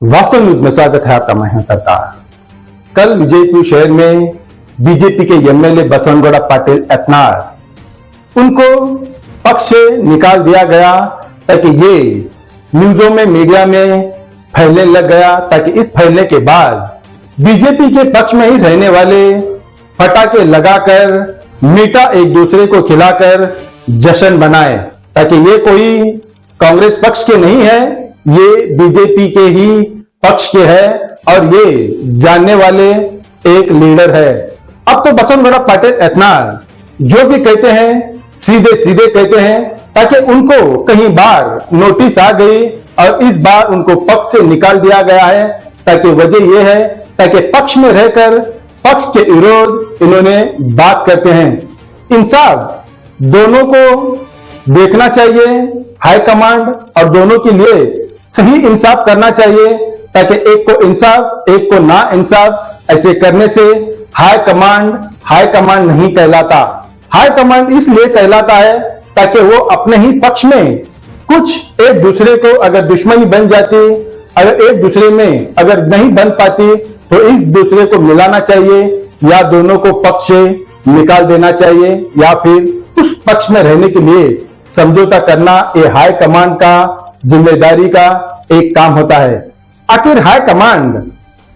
वास्तव न्यूज में स्वागत है आपका। मैं हूं सरदार। कल विजयपुर शहर में बीजेपी के एमएलए बसवनगौड़ा पाटिल यत्नाल उनको पक्ष से निकाल दिया गया ताकि ये न्यूजों में मीडिया में फैलने लग गया, ताकि इस फैलने के बाद बीजेपी के पक्ष में ही रहने वाले पटाखे लगाकर मीठा एक दूसरे को खिलाकर जश्न बनाए, ताकि ये कोई कांग्रेस पक्ष के नहीं है, ये बीजेपी के ही पक्ष के है और ये जानने वाले एक लीडर है। अब तो बसवनगौड़ा पाटिल यत्नाल जो भी कहते हैं सीधे सीधे कहते हैं, ताकि उनको कहीं बार नोटिस आ गई और इस बार उनको पक्ष से निकाल दिया गया है। ताकि वजह यह है ताकि पक्ष में रहकर पक्ष के विरोध इन्होंने बात करते हैं। इंसाफ दोनों को देखना चाहिए, हाईकमांड और दोनों के लिए सही इंसाफ करना चाहिए, ताकि एक को इंसाफ एक को ना इंसाफ ऐसे करने से हाईकमांड नहीं कहलाता। हाईकमांड इसलिए कहलाता है ताकि वो अपने ही पक्ष में कुछ एक दूसरे को अगर दुश्मनी बन जाती, अगर एक दूसरे में अगर नहीं बन पाती तो एक दूसरे को मिलाना चाहिए या दोनों को पक्ष से निकाल देना चाहिए, या फिर उस पक्ष में रहने के लिए समझौता करना ये हाईकमांड का जिम्मेदारी का एक काम होता है। आखिर हाईकमांड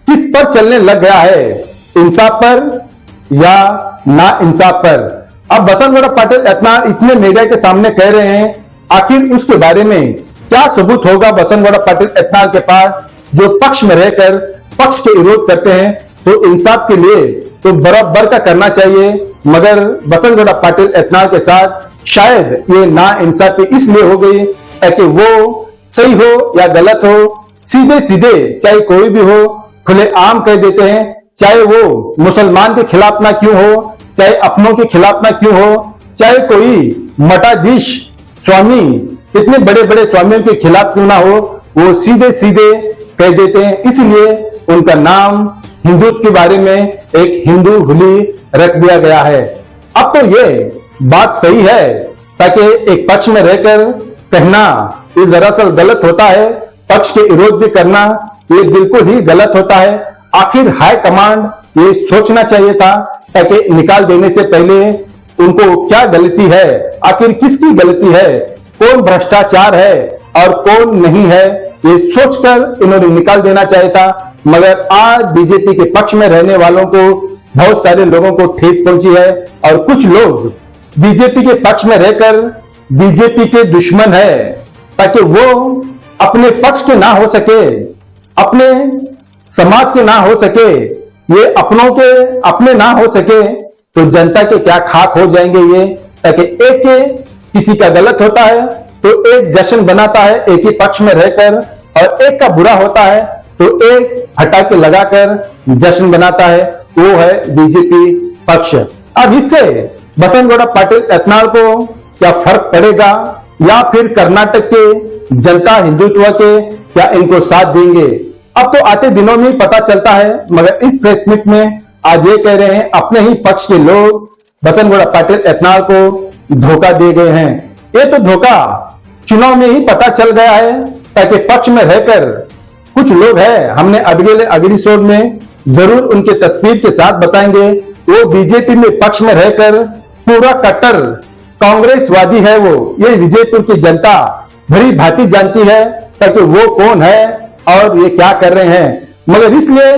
किस पर चलने लग गया है, इंसाफ पर या ना इंसाफ पर? अब बसवनगौड़ा पाटिल यत्नाल इतने मीडिया के सामने कह रहे हैं, आखिर उसके बारे में क्या सबूत होगा बसवनगौड़ा पाटिल यत्नाल के पास, जो पक्ष में रहकर पक्ष के विरोध करते हैं? तो इंसाफ के लिए तो बराबर का करना चाहिए, मगर बसवनगौड़ा पाटिल यत्नाल के साथ शायद ये ना इंसाफी इसलिए हो गई ताकि वो सही हो या गलत हो सीधे सीधे चाहे कोई भी हो खुले आम कह देते हैं, चाहे वो मुसलमान के खिलाफ ना क्यों हो, चाहे अपनों के खिलाफ ना क्यों हो, चाहे कोई मठाधीश स्वामी कितने बड़े बड़े स्वामियों के खिलाफ क्यों ना हो, वो सीधे सीधे कह देते हैं। इसलिए उनका नाम हिंदुत्व के बारे में एक हिंदू हुली रख दिया गया है। अब तो ये बात सही है ताकि एक पक्ष में रहकर कहना ये दरअसल गलत होता है, पक्ष के विरोध भी करना ये बिल्कुल ही गलत होता है। आखिर हाईकमांड ये सोचना चाहिए था ताकि निकाल देने से पहले उनको क्या गलती है, आखिर किसकी गलती है, कौन भ्रष्टाचार है और कौन नहीं है, ये सोचकर इन्होंने निकाल देना चाहिए था। मगर आज बीजेपी के पक्ष में रहने वालों को बहुत सारे लोगों को ठेस पहुंची है और कुछ लोग बीजेपी के पक्ष में रहकर बीजेपी के दुश्मन है, ताकि वो अपने पक्ष के ना हो सके, अपने समाज के ना हो सके, ये अपनों के अपने ना हो सके तो जनता के क्या खाक हो जाएंगे ये। ताकि एक के किसी का गलत होता है तो एक जश्न बनाता है एक ही पक्ष में रहकर, और एक का बुरा होता है तो एक हटाके लगाकर जश्न बनाता है, वो है बीजेपी पक्ष। अब इससे बसवनगौड़ा पाटिल यत्नाल को क्या फर्क पड़ेगा, या फिर कर्नाटक के जनता हिंदुत्व के क्या इनको साथ देंगे? अब तो आते दिनों में पता चलता है, मगर इस प्रेस मीट में आज ये कह रहे हैं अपने ही पक्ष के लोग बसवनगौड़ा पाटिल यत्नाल को धोखा दे गए हैं। ये तो धोखा चुनाव में ही पता चल गया है, ताकि पक्ष में रहकर कुछ लोग हैं, हमने अगली शो में जरूर उनके तस्वीर के साथ बताएंगे, वो बीजेपी में पक्ष में रहकर पूरा कट्टर कांग्रेसवादी है। वो ये विजयपुर की जनता भली भांति जानती है ताकि वो कौन है और ये क्या कर रहे हैं। मगर इसलिए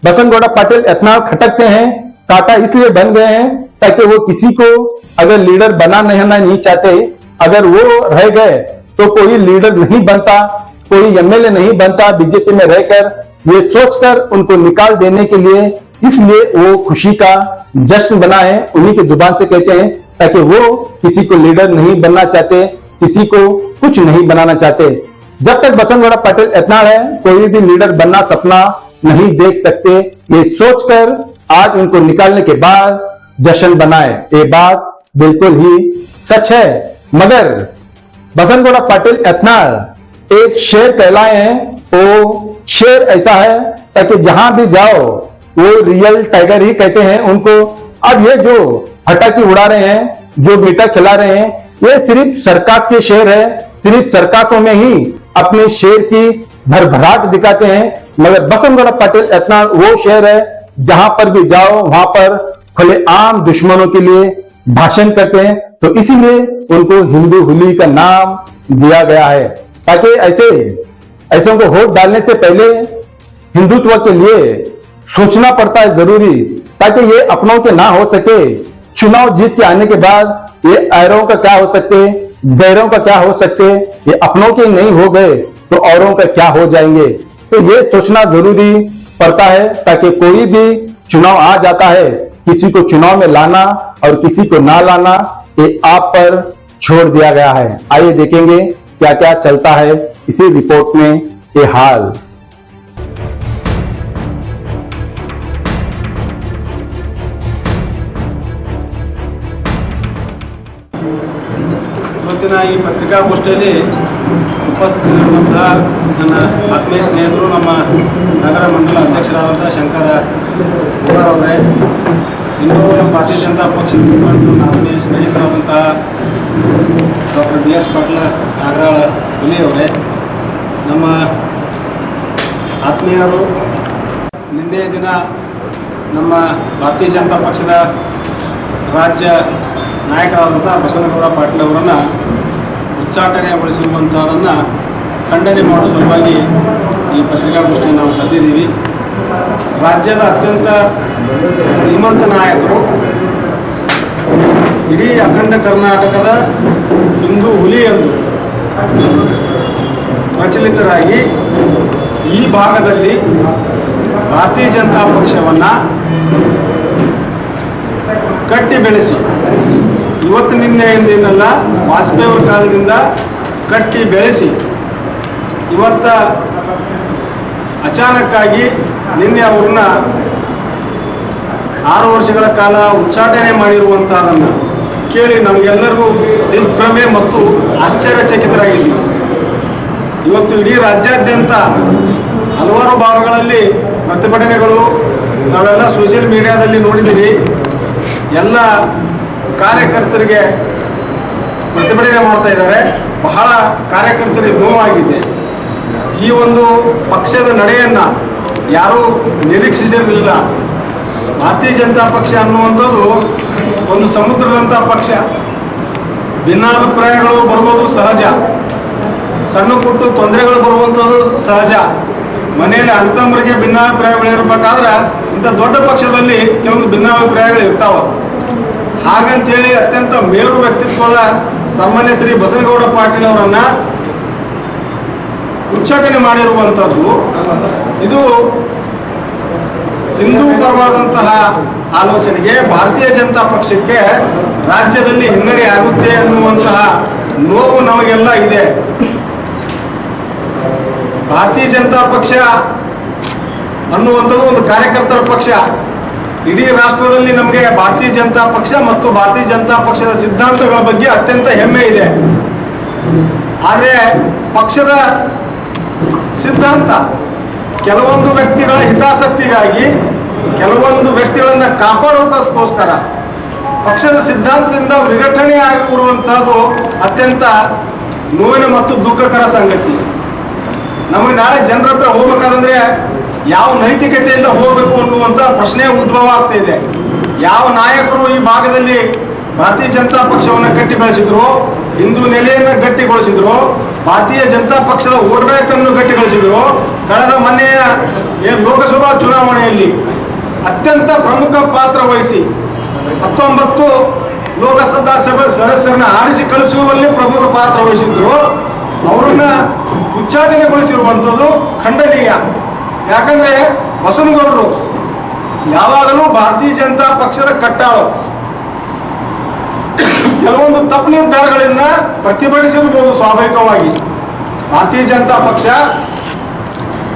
बसवनगौड़ा पाटिल यत्नाल खटकते हैं, कांटा इसलिए बन गए हैं ताकि वो किसी को अगर लीडर बनाना नहीं चाहते, अगर वो रह गए तो कोई लीडर नहीं बनता, कोई एमएलए नहीं बनता बीजेपी में रहकर, ये सोचकर उनको निकाल देने के लिए इसलिए वो खुशी का जश्न बनाए, उन्हीं की जुबान से कहते हैं, ताकि वो किसी को लीडर नहीं बनना चाहते, किसी को कुछ नहीं बनाना चाहते। जब तक बसवनगौड़ा पाटिल यत्नाल है कोई भी लीडर बनना सपना नहीं देख सकते, ये सोचकर आज उनको निकालने के बाद जश्न बनाए, ये बात बिल्कुल ही सच है। मगर बसवनगौड़ा पाटिल यत्नाल एक शेर कहलाए हैं, वो शेर ऐसा है ताकि जहां भी जाओ वो रियल टाइगर ही कहते हैं उनको। अब ये जो पटाखे उड़ा रहे हैं, जो मीठा खिला रहे हैं, ये सिर्फ सर्कस के शेर है, सिर्फ सर्कसों में ही अपने शेर की भरभराट दिखाते हैं, मगर बसंतगढ़ पाटिल इतना वो शहर है जहां पर भी जाओ वहां पर खुलेआम दुश्मनों के लिए भाषण करते हैं। तो इसीलिए उनको हिंदू हुली का नाम दिया गया है, ताकि ऐसों को वोट डालने से पहले हिंदुत्व के लिए सोचना पड़ता है जरूरी, ताकि ये अपनों के ना हो सके। चुनाव जीत के आने के बाद ये ऐरों का क्या हो सकते, गैरों का क्या हो सकते, ये अपनों के नहीं हो गए तो औरों का क्या हो जाएंगे। तो ये सोचना जरूरी पड़ता है, ताकि कोई भी चुनाव आ जाता है, किसी को चुनाव में लाना और किसी को ना लाना ये आप पर छोड़ दिया गया है। आइए देखेंगे क्या क्या चलता है इसी रिपोर्ट में ये हाल। ಇವತ್ತಿನ ಈ ಪತ್ರಿಕಾಗೋಷ್ಠಿಯಲ್ಲಿ ಉಪಸ್ಥಿತರಿರುವಂತಹ ನನ್ನ ಆತ್ಮೀಯ ಸ್ನೇಹಿತರು, ನಮ್ಮ ನಗರ ಮಂಡಲ ಅಧ್ಯಕ್ಷರಾದಂಥ ಶಂಕರ ಕುಮಾರ್ ಅವರೇ, ಇನ್ನೂ ನಮ್ಮ ಭಾರತೀಯ ಜನತಾ ಪಕ್ಷದ ನನ್ನ ಆತ್ಮೀಯ ಸ್ನೇಹಿತರಾದಂತಹ ಡಾಕ್ಟರ್ BS ಪಾಟೀಲ್ ನಾಗರಾಳ ಹುಲಿ ಅವರೇ, ನಮ್ಮ ಆತ್ಮೀಯರು, ನಿನ್ನೆ ದಿನ ನಮ್ಮ ಭಾರತೀಯ ಜನತಾ ಪಕ್ಷದ ರಾಜ್ಯ ನಾಯಕರಾದಂಥ ಬಸನಗೌಡ ಪಾಟೀಲ್ ಅವರನ್ನು ಉಚ್ಚಾಟನೆಗೊಳಿಸಿರುವಂಥದ್ದನ್ನು ಖಂಡನೆ ಮಾಡುವ ಸಲುವಾಗಿ ಈ ಪತ್ರಿಕಾಗೋಷ್ಠಿಯನ್ನು ನಾವು ಕರೆದಿದ್ದೀವಿ. ರಾಜ್ಯದ ಅತ್ಯಂತ ಧೀಮಂತ ನಾಯಕರು, ಇಡೀ ಅಖಂಡ ಕರ್ನಾಟಕದ ಹಿಂದೂ ಹುಲಿ ಎಂದು ಪ್ರಚಲಿತರಾಗಿ ಈ ಭಾಗದಲ್ಲಿ ಭಾರತೀಯ ಜನತಾ ಪಕ್ಷವನ್ನು ಕಟ್ಟಿ ಬೆಳೆಸಿ, ಇವತ್ತು ನಿನ್ನೆ ಎಂದೇನಲ್ಲ, ವಾಜಪೇಯಿ ಅವರ ಕಾಲದಿಂದ ಕಟ್ಟಿ ಬೆಳೆಸಿ ಇವತ್ತ ಅಚಾನಕ್ಕಾಗಿ ನಿನ್ನೆ ಅವ್ರನ್ನ 6 ವರ್ಷಗಳ ಕಾಲ ಉಚ್ಚಾಟನೆ ಮಾಡಿರುವಂಥದ್ದನ್ನು ಕೇಳಿ ನಮಗೆಲ್ಲರಿಗೂ ದಿಗ್ಭ್ರಮೆ ಮತ್ತು ಆಶ್ಚರ್ಯಚಕಿತರಾಗಿದ್ದೀವಿ. ಇವತ್ತು ಇಡೀ ರಾಜ್ಯಾದ್ಯಂತ ಹಲವಾರು ಭಾಗಗಳಲ್ಲಿ ಪ್ರತಿಭಟನೆಗಳು ನಾವೆಲ್ಲ ಸೋಷಿಯಲ್ ಮೀಡಿಯಾದಲ್ಲಿ ನೋಡಿದ್ದೀವಿ. ಎಲ್ಲ ಕಾರ್ಯಕರ್ತರಿಗೆ ಪ್ರತಿಭಟನೆ ಮಾಡ್ತಾ ಇದ್ದಾರೆ. ಬಹಳ ಕಾರ್ಯಕರ್ತರಿಗೆ ನೋವಾಗಿದೆ. ಈ ಒಂದು ಪಕ್ಷದ ನಡೆಯನ್ನು ಯಾರೂ ನಿರೀಕ್ಷಿಸಿರಲಿಲ್ಲ. ಭಾರತೀಯ ಜನತಾ ಪಕ್ಷ ಅನ್ನುವಂಥದ್ದು ಒಂದು ಸಮುದ್ರದಂಥ ಪಕ್ಷ. ಭಿನ್ನಾಭಿಪ್ರಾಯಗಳು ಬರುವುದು ಸಹಜ, ಸಣ್ಣ ಪುಟ್ಟ ತೊಂದರೆಗಳು ಬರುವಂಥದ್ದು ಸಹಜ. ಮನೆಯಲ್ಲಿ ಅಣ್ಣತಮ್ಮರಿಗೆ ಭಿನ್ನಾಭಿಪ್ರಾಯಗಳು ಇರಬೇಕಾದ್ರೆ ಇಂಥ ದೊಡ್ಡ ಪಕ್ಷದಲ್ಲಿ ಕೆಲವೊಂದು ಭಿನ್ನಾಭಿಪ್ರಾಯಗಳು ಇರ್ತಾವೆ. ಹಾಗಂತೇಳಿ ಅತ್ಯಂತ ಮೇರು ವ್ಯಕ್ತಿತ್ವದ ಸಾಮಾನ್ಯ ಶ್ರೀ ಬಸನಗೌಡ ಪಾಟೀಲ್ ಅವರನ್ನು ಉಚ್ಚಾಟನೆ ಮಾಡಿರುವಂಥದ್ದು ಇದು ಹಿಂದೂ ಪರವಾದಂತಹ ಆಲೋಚನೆಗೆ, ಭಾರತೀಯ ಜನತಾ ಪಕ್ಷಕ್ಕೆ ರಾಜ್ಯದಲ್ಲಿ ಹಿನ್ನಡೆ ಆಗುತ್ತೆ ಅನ್ನುವಂತಹ ನೋವು ನಮಗೆಲ್ಲ ಇದೆ. ಭಾರತೀಯ ಜನತಾ ಪಕ್ಷ ಅನ್ನುವಂಥದ್ದು ಒಂದು ಕಾರ್ಯಕರ್ತರ ಪಕ್ಷ. ಇಡೀ ರಾಷ್ಟ್ರದಲ್ಲಿ ನಮಗೆ ಭಾರತೀಯ ಜನತಾ ಪಕ್ಷ ಮತ್ತು ಭಾರತೀಯ ಜನತಾ ಪಕ್ಷದ ಸಿದ್ಧಾಂತಗಳ ಬಗ್ಗೆ ಅತ್ಯಂತ ಹೆಮ್ಮೆ ಇದೆ. ಆದರೆ ಪಕ್ಷದ ಸಿದ್ಧಾಂತ ಕೆಲವೊಂದು ವ್ಯಕ್ತಿಗಳ ಹಿತಾಸಕ್ತಿಗಾಗಿ, ಕೆಲವೊಂದು ವ್ಯಕ್ತಿಗಳನ್ನು ಕಾಪಾಡೋದಕ್ಕೋಸ್ಕರ ಪಕ್ಷದ ಸಿದ್ಧಾಂತದಿಂದ ವಿಘಟನೆ ಆಗಿರುವಂಥದ್ದು ಅತ್ಯಂತ ನೋವಿನ ಮತ್ತು ದುಃಖಕರ ಸಂಗತಿ. ನಮಗೆ ನಾಳೆ ಜನರ ಹತ್ರ ಹೋಗ್ಬೇಕಾದಂದ್ರೆ ಯಾವ ನೈತಿಕತೆಯಿಂದ ಹೋಗಬೇಕು ಅನ್ನುವಂಥ ಪ್ರಶ್ನೆ ಉದ್ಭವ ಆಗ್ತಾ ಇದೆ. ಯಾವ ನಾಯಕರು ಈ ಭಾಗದಲ್ಲಿ ಭಾರತೀಯ ಜನತಾ ಪಕ್ಷವನ್ನು ಕಟ್ಟಿ ಬೆಳೆಸಿದ್ರು, ಹಿಂದೂ ನೆಲೆಯನ್ನು ಗಟ್ಟಿಗೊಳಿಸಿದ್ರು, ಭಾರತೀಯ ಜನತಾ ಪಕ್ಷದ ವೋಟ್ ಬ್ಯಾಂಕನ್ನು ಗಟ್ಟಿಗೊಳಿಸಿದ್ರು, ಕಳೆದ ಮೊನ್ನೆಯ ಲೋಕಸಭಾ ಚುನಾವಣೆಯಲ್ಲಿ ಅತ್ಯಂತ ಪ್ರಮುಖ ಪಾತ್ರ ವಹಿಸಿ 19 ಲೋಕಸಭಾ ಸದಸ್ಯರನ್ನ ಆರಿಸಿ ಕಳಿಸುವಲ್ಲಿ ಪ್ರಮುಖ ಪಾತ್ರ ವಹಿಸಿದ್ರು, ಅವರನ್ನ ಉಚ್ಚಾಟನೆಗೊಳಿಸಿರುವಂಥದ್ದು ಖಂಡನೀಯ. ಯಾಕಂದ್ರೆ ಬಸವನಗೌಡರು ಯಾವಾಗಲೂ ಭಾರತೀಯ ಜನತಾ ಪಕ್ಷದ ಕಟ್ಟಾಳು. ಕೆಲವೊಂದು ತಪ್ಪು ನಿರ್ಧಾರಗಳನ್ನ ಪ್ರತಿಭಟಿಸಿರ್ಬೋದು ಸ್ವಾಭಾವಿಕವಾಗಿ. ಭಾರತೀಯ ಜನತಾ ಪಕ್ಷ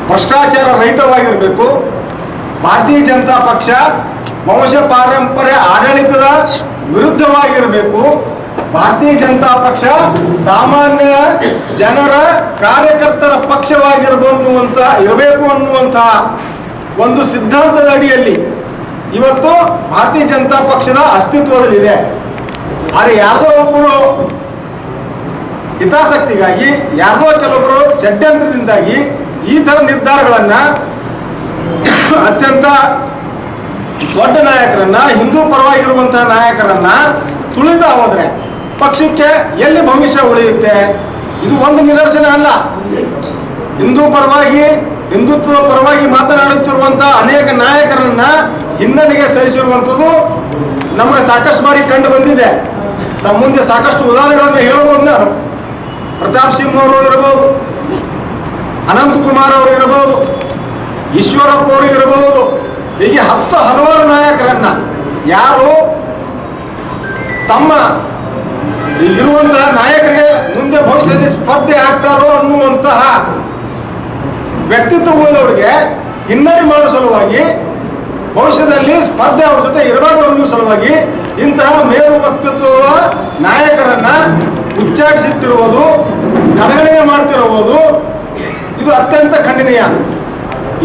ಭ್ರಷ್ಟಾಚಾರ ರಹಿತವಾಗಿರಬೇಕು. ಭಾರತೀಯ ಜನತಾ ಪಕ್ಷ ವಂಶ ಪಾರಂಪರ್ಯ ಆಡಳಿತದ ವಿರುದ್ಧವಾಗಿರಬೇಕು. ಭಾರತೀಯ ಜನತಾ ಪಕ್ಷ ಸಾಮಾನ್ಯ ಜನರ ಕಾರ್ಯಕರ್ತರ ಇರಬೇಕು ಅನ್ನುವಂತಹ ಒಂದು ಸಿದ್ಧಾಂತದ ಅಡಿಯಲ್ಲಿ ಇವತ್ತು ಭಾರತೀಯ ಜನತಾ ಪಕ್ಷದ ಅಸ್ತಿತ್ವದಲ್ಲಿದೆ. ಆದರೆ ಯಾರ್ದೋ ಒಬ್ಬರು ಹಿತಾಸಕ್ತಿಗಾಗಿ, ಯಾರ್ದೋ ಕೆಲವೊಬ್ಬರು ಷಡ್ಯಂತ್ರದಿಂದಾಗಿ ಈ ಥರ ನಿರ್ಧಾರಗಳನ್ನ ಅತ್ಯಂತ ದೊಡ್ಡ ನಾಯಕರನ್ನ, ಹಿಂದೂ ಪರವಾಗಿರುವಂತಹ ನಾಯಕರನ್ನ ತುಳಿತಾ ಹೋದ್ರೆ ಪಕ್ಷಕ್ಕೆ ಎಲ್ಲಿ ಭವಿಷ್ಯ ಉಳಿಯುತ್ತೆ? ಇದು ಒಂದು ನಿದರ್ಶನ ಅಲ್ಲ. ಹಿಂದೂ ಪರವಾಗಿ, ಹಿಂದುತ್ವ ಪರವಾಗಿ ಮಾತನಾಡುತ್ತಿರುವಂತಹ ಅನೇಕ ನಾಯಕರನ್ನ ಹಿನ್ನೆಲೆಗೆ ಸರಿಸಿರುವಂಥದ್ದು ನಮಗೆ ಸಾಕಷ್ಟು ಬಾರಿ ಕಂಡು ಬಂದಿದೆ. ತಮ್ಮ ಮುಂದೆ ಸಾಕಷ್ಟು ಉದಾಹರಣೆಗಳನ್ನು ಹೇಳಬಹುದು ನಾನು. ಪ್ರತಾಪ್ ಸಿಂಹ ಅವರು ಇರಬಹುದು, ಅನಂತಕುಮಾರ್ ಅವರು ಇರಬಹುದು, ಈಶ್ವರಪ್ಪ ಅವರು ಇರಬಹುದು, ಹೀಗೆ ಹಲವಾರು ನಾಯಕರನ್ನ ಯಾರು ತಮ್ಮ ಇರುವಂತಹ ನಾಯಕರಿಗೆ ಮುಂದೆ ಭವಿಷ್ಯದಲ್ಲಿ ಸ್ಪರ್ಧೆ ಆಗ್ತಾರೋ ಅನ್ನುವಂತಹ ವ್ಯಕ್ತಿತ್ವಗಳವರಿಗೆ ಹಿನ್ನಡೆ ಮಾಡುವ ಸಲುವಾಗಿ, ಭವಿಷ್ಯದಲ್ಲಿ ಸ್ಪರ್ಧೆ ಅವ್ರ ಜೊತೆ ಇರಬಾರ್ದು ಅನ್ನುವ ಸಲುವಾಗಿ ಇಂತಹ ಮೇರು ವ್ಯಕ್ತಿತ್ವದ ನಾಯಕರನ್ನ ಉಚ್ಚಾಟಿಸುತ್ತಿರುವುದು, ಕಡೆಗಣನೆ ಮಾಡ್ತಿರುವುದು ಇದು ಅತ್ಯಂತ ಖಂಡನೀಯ.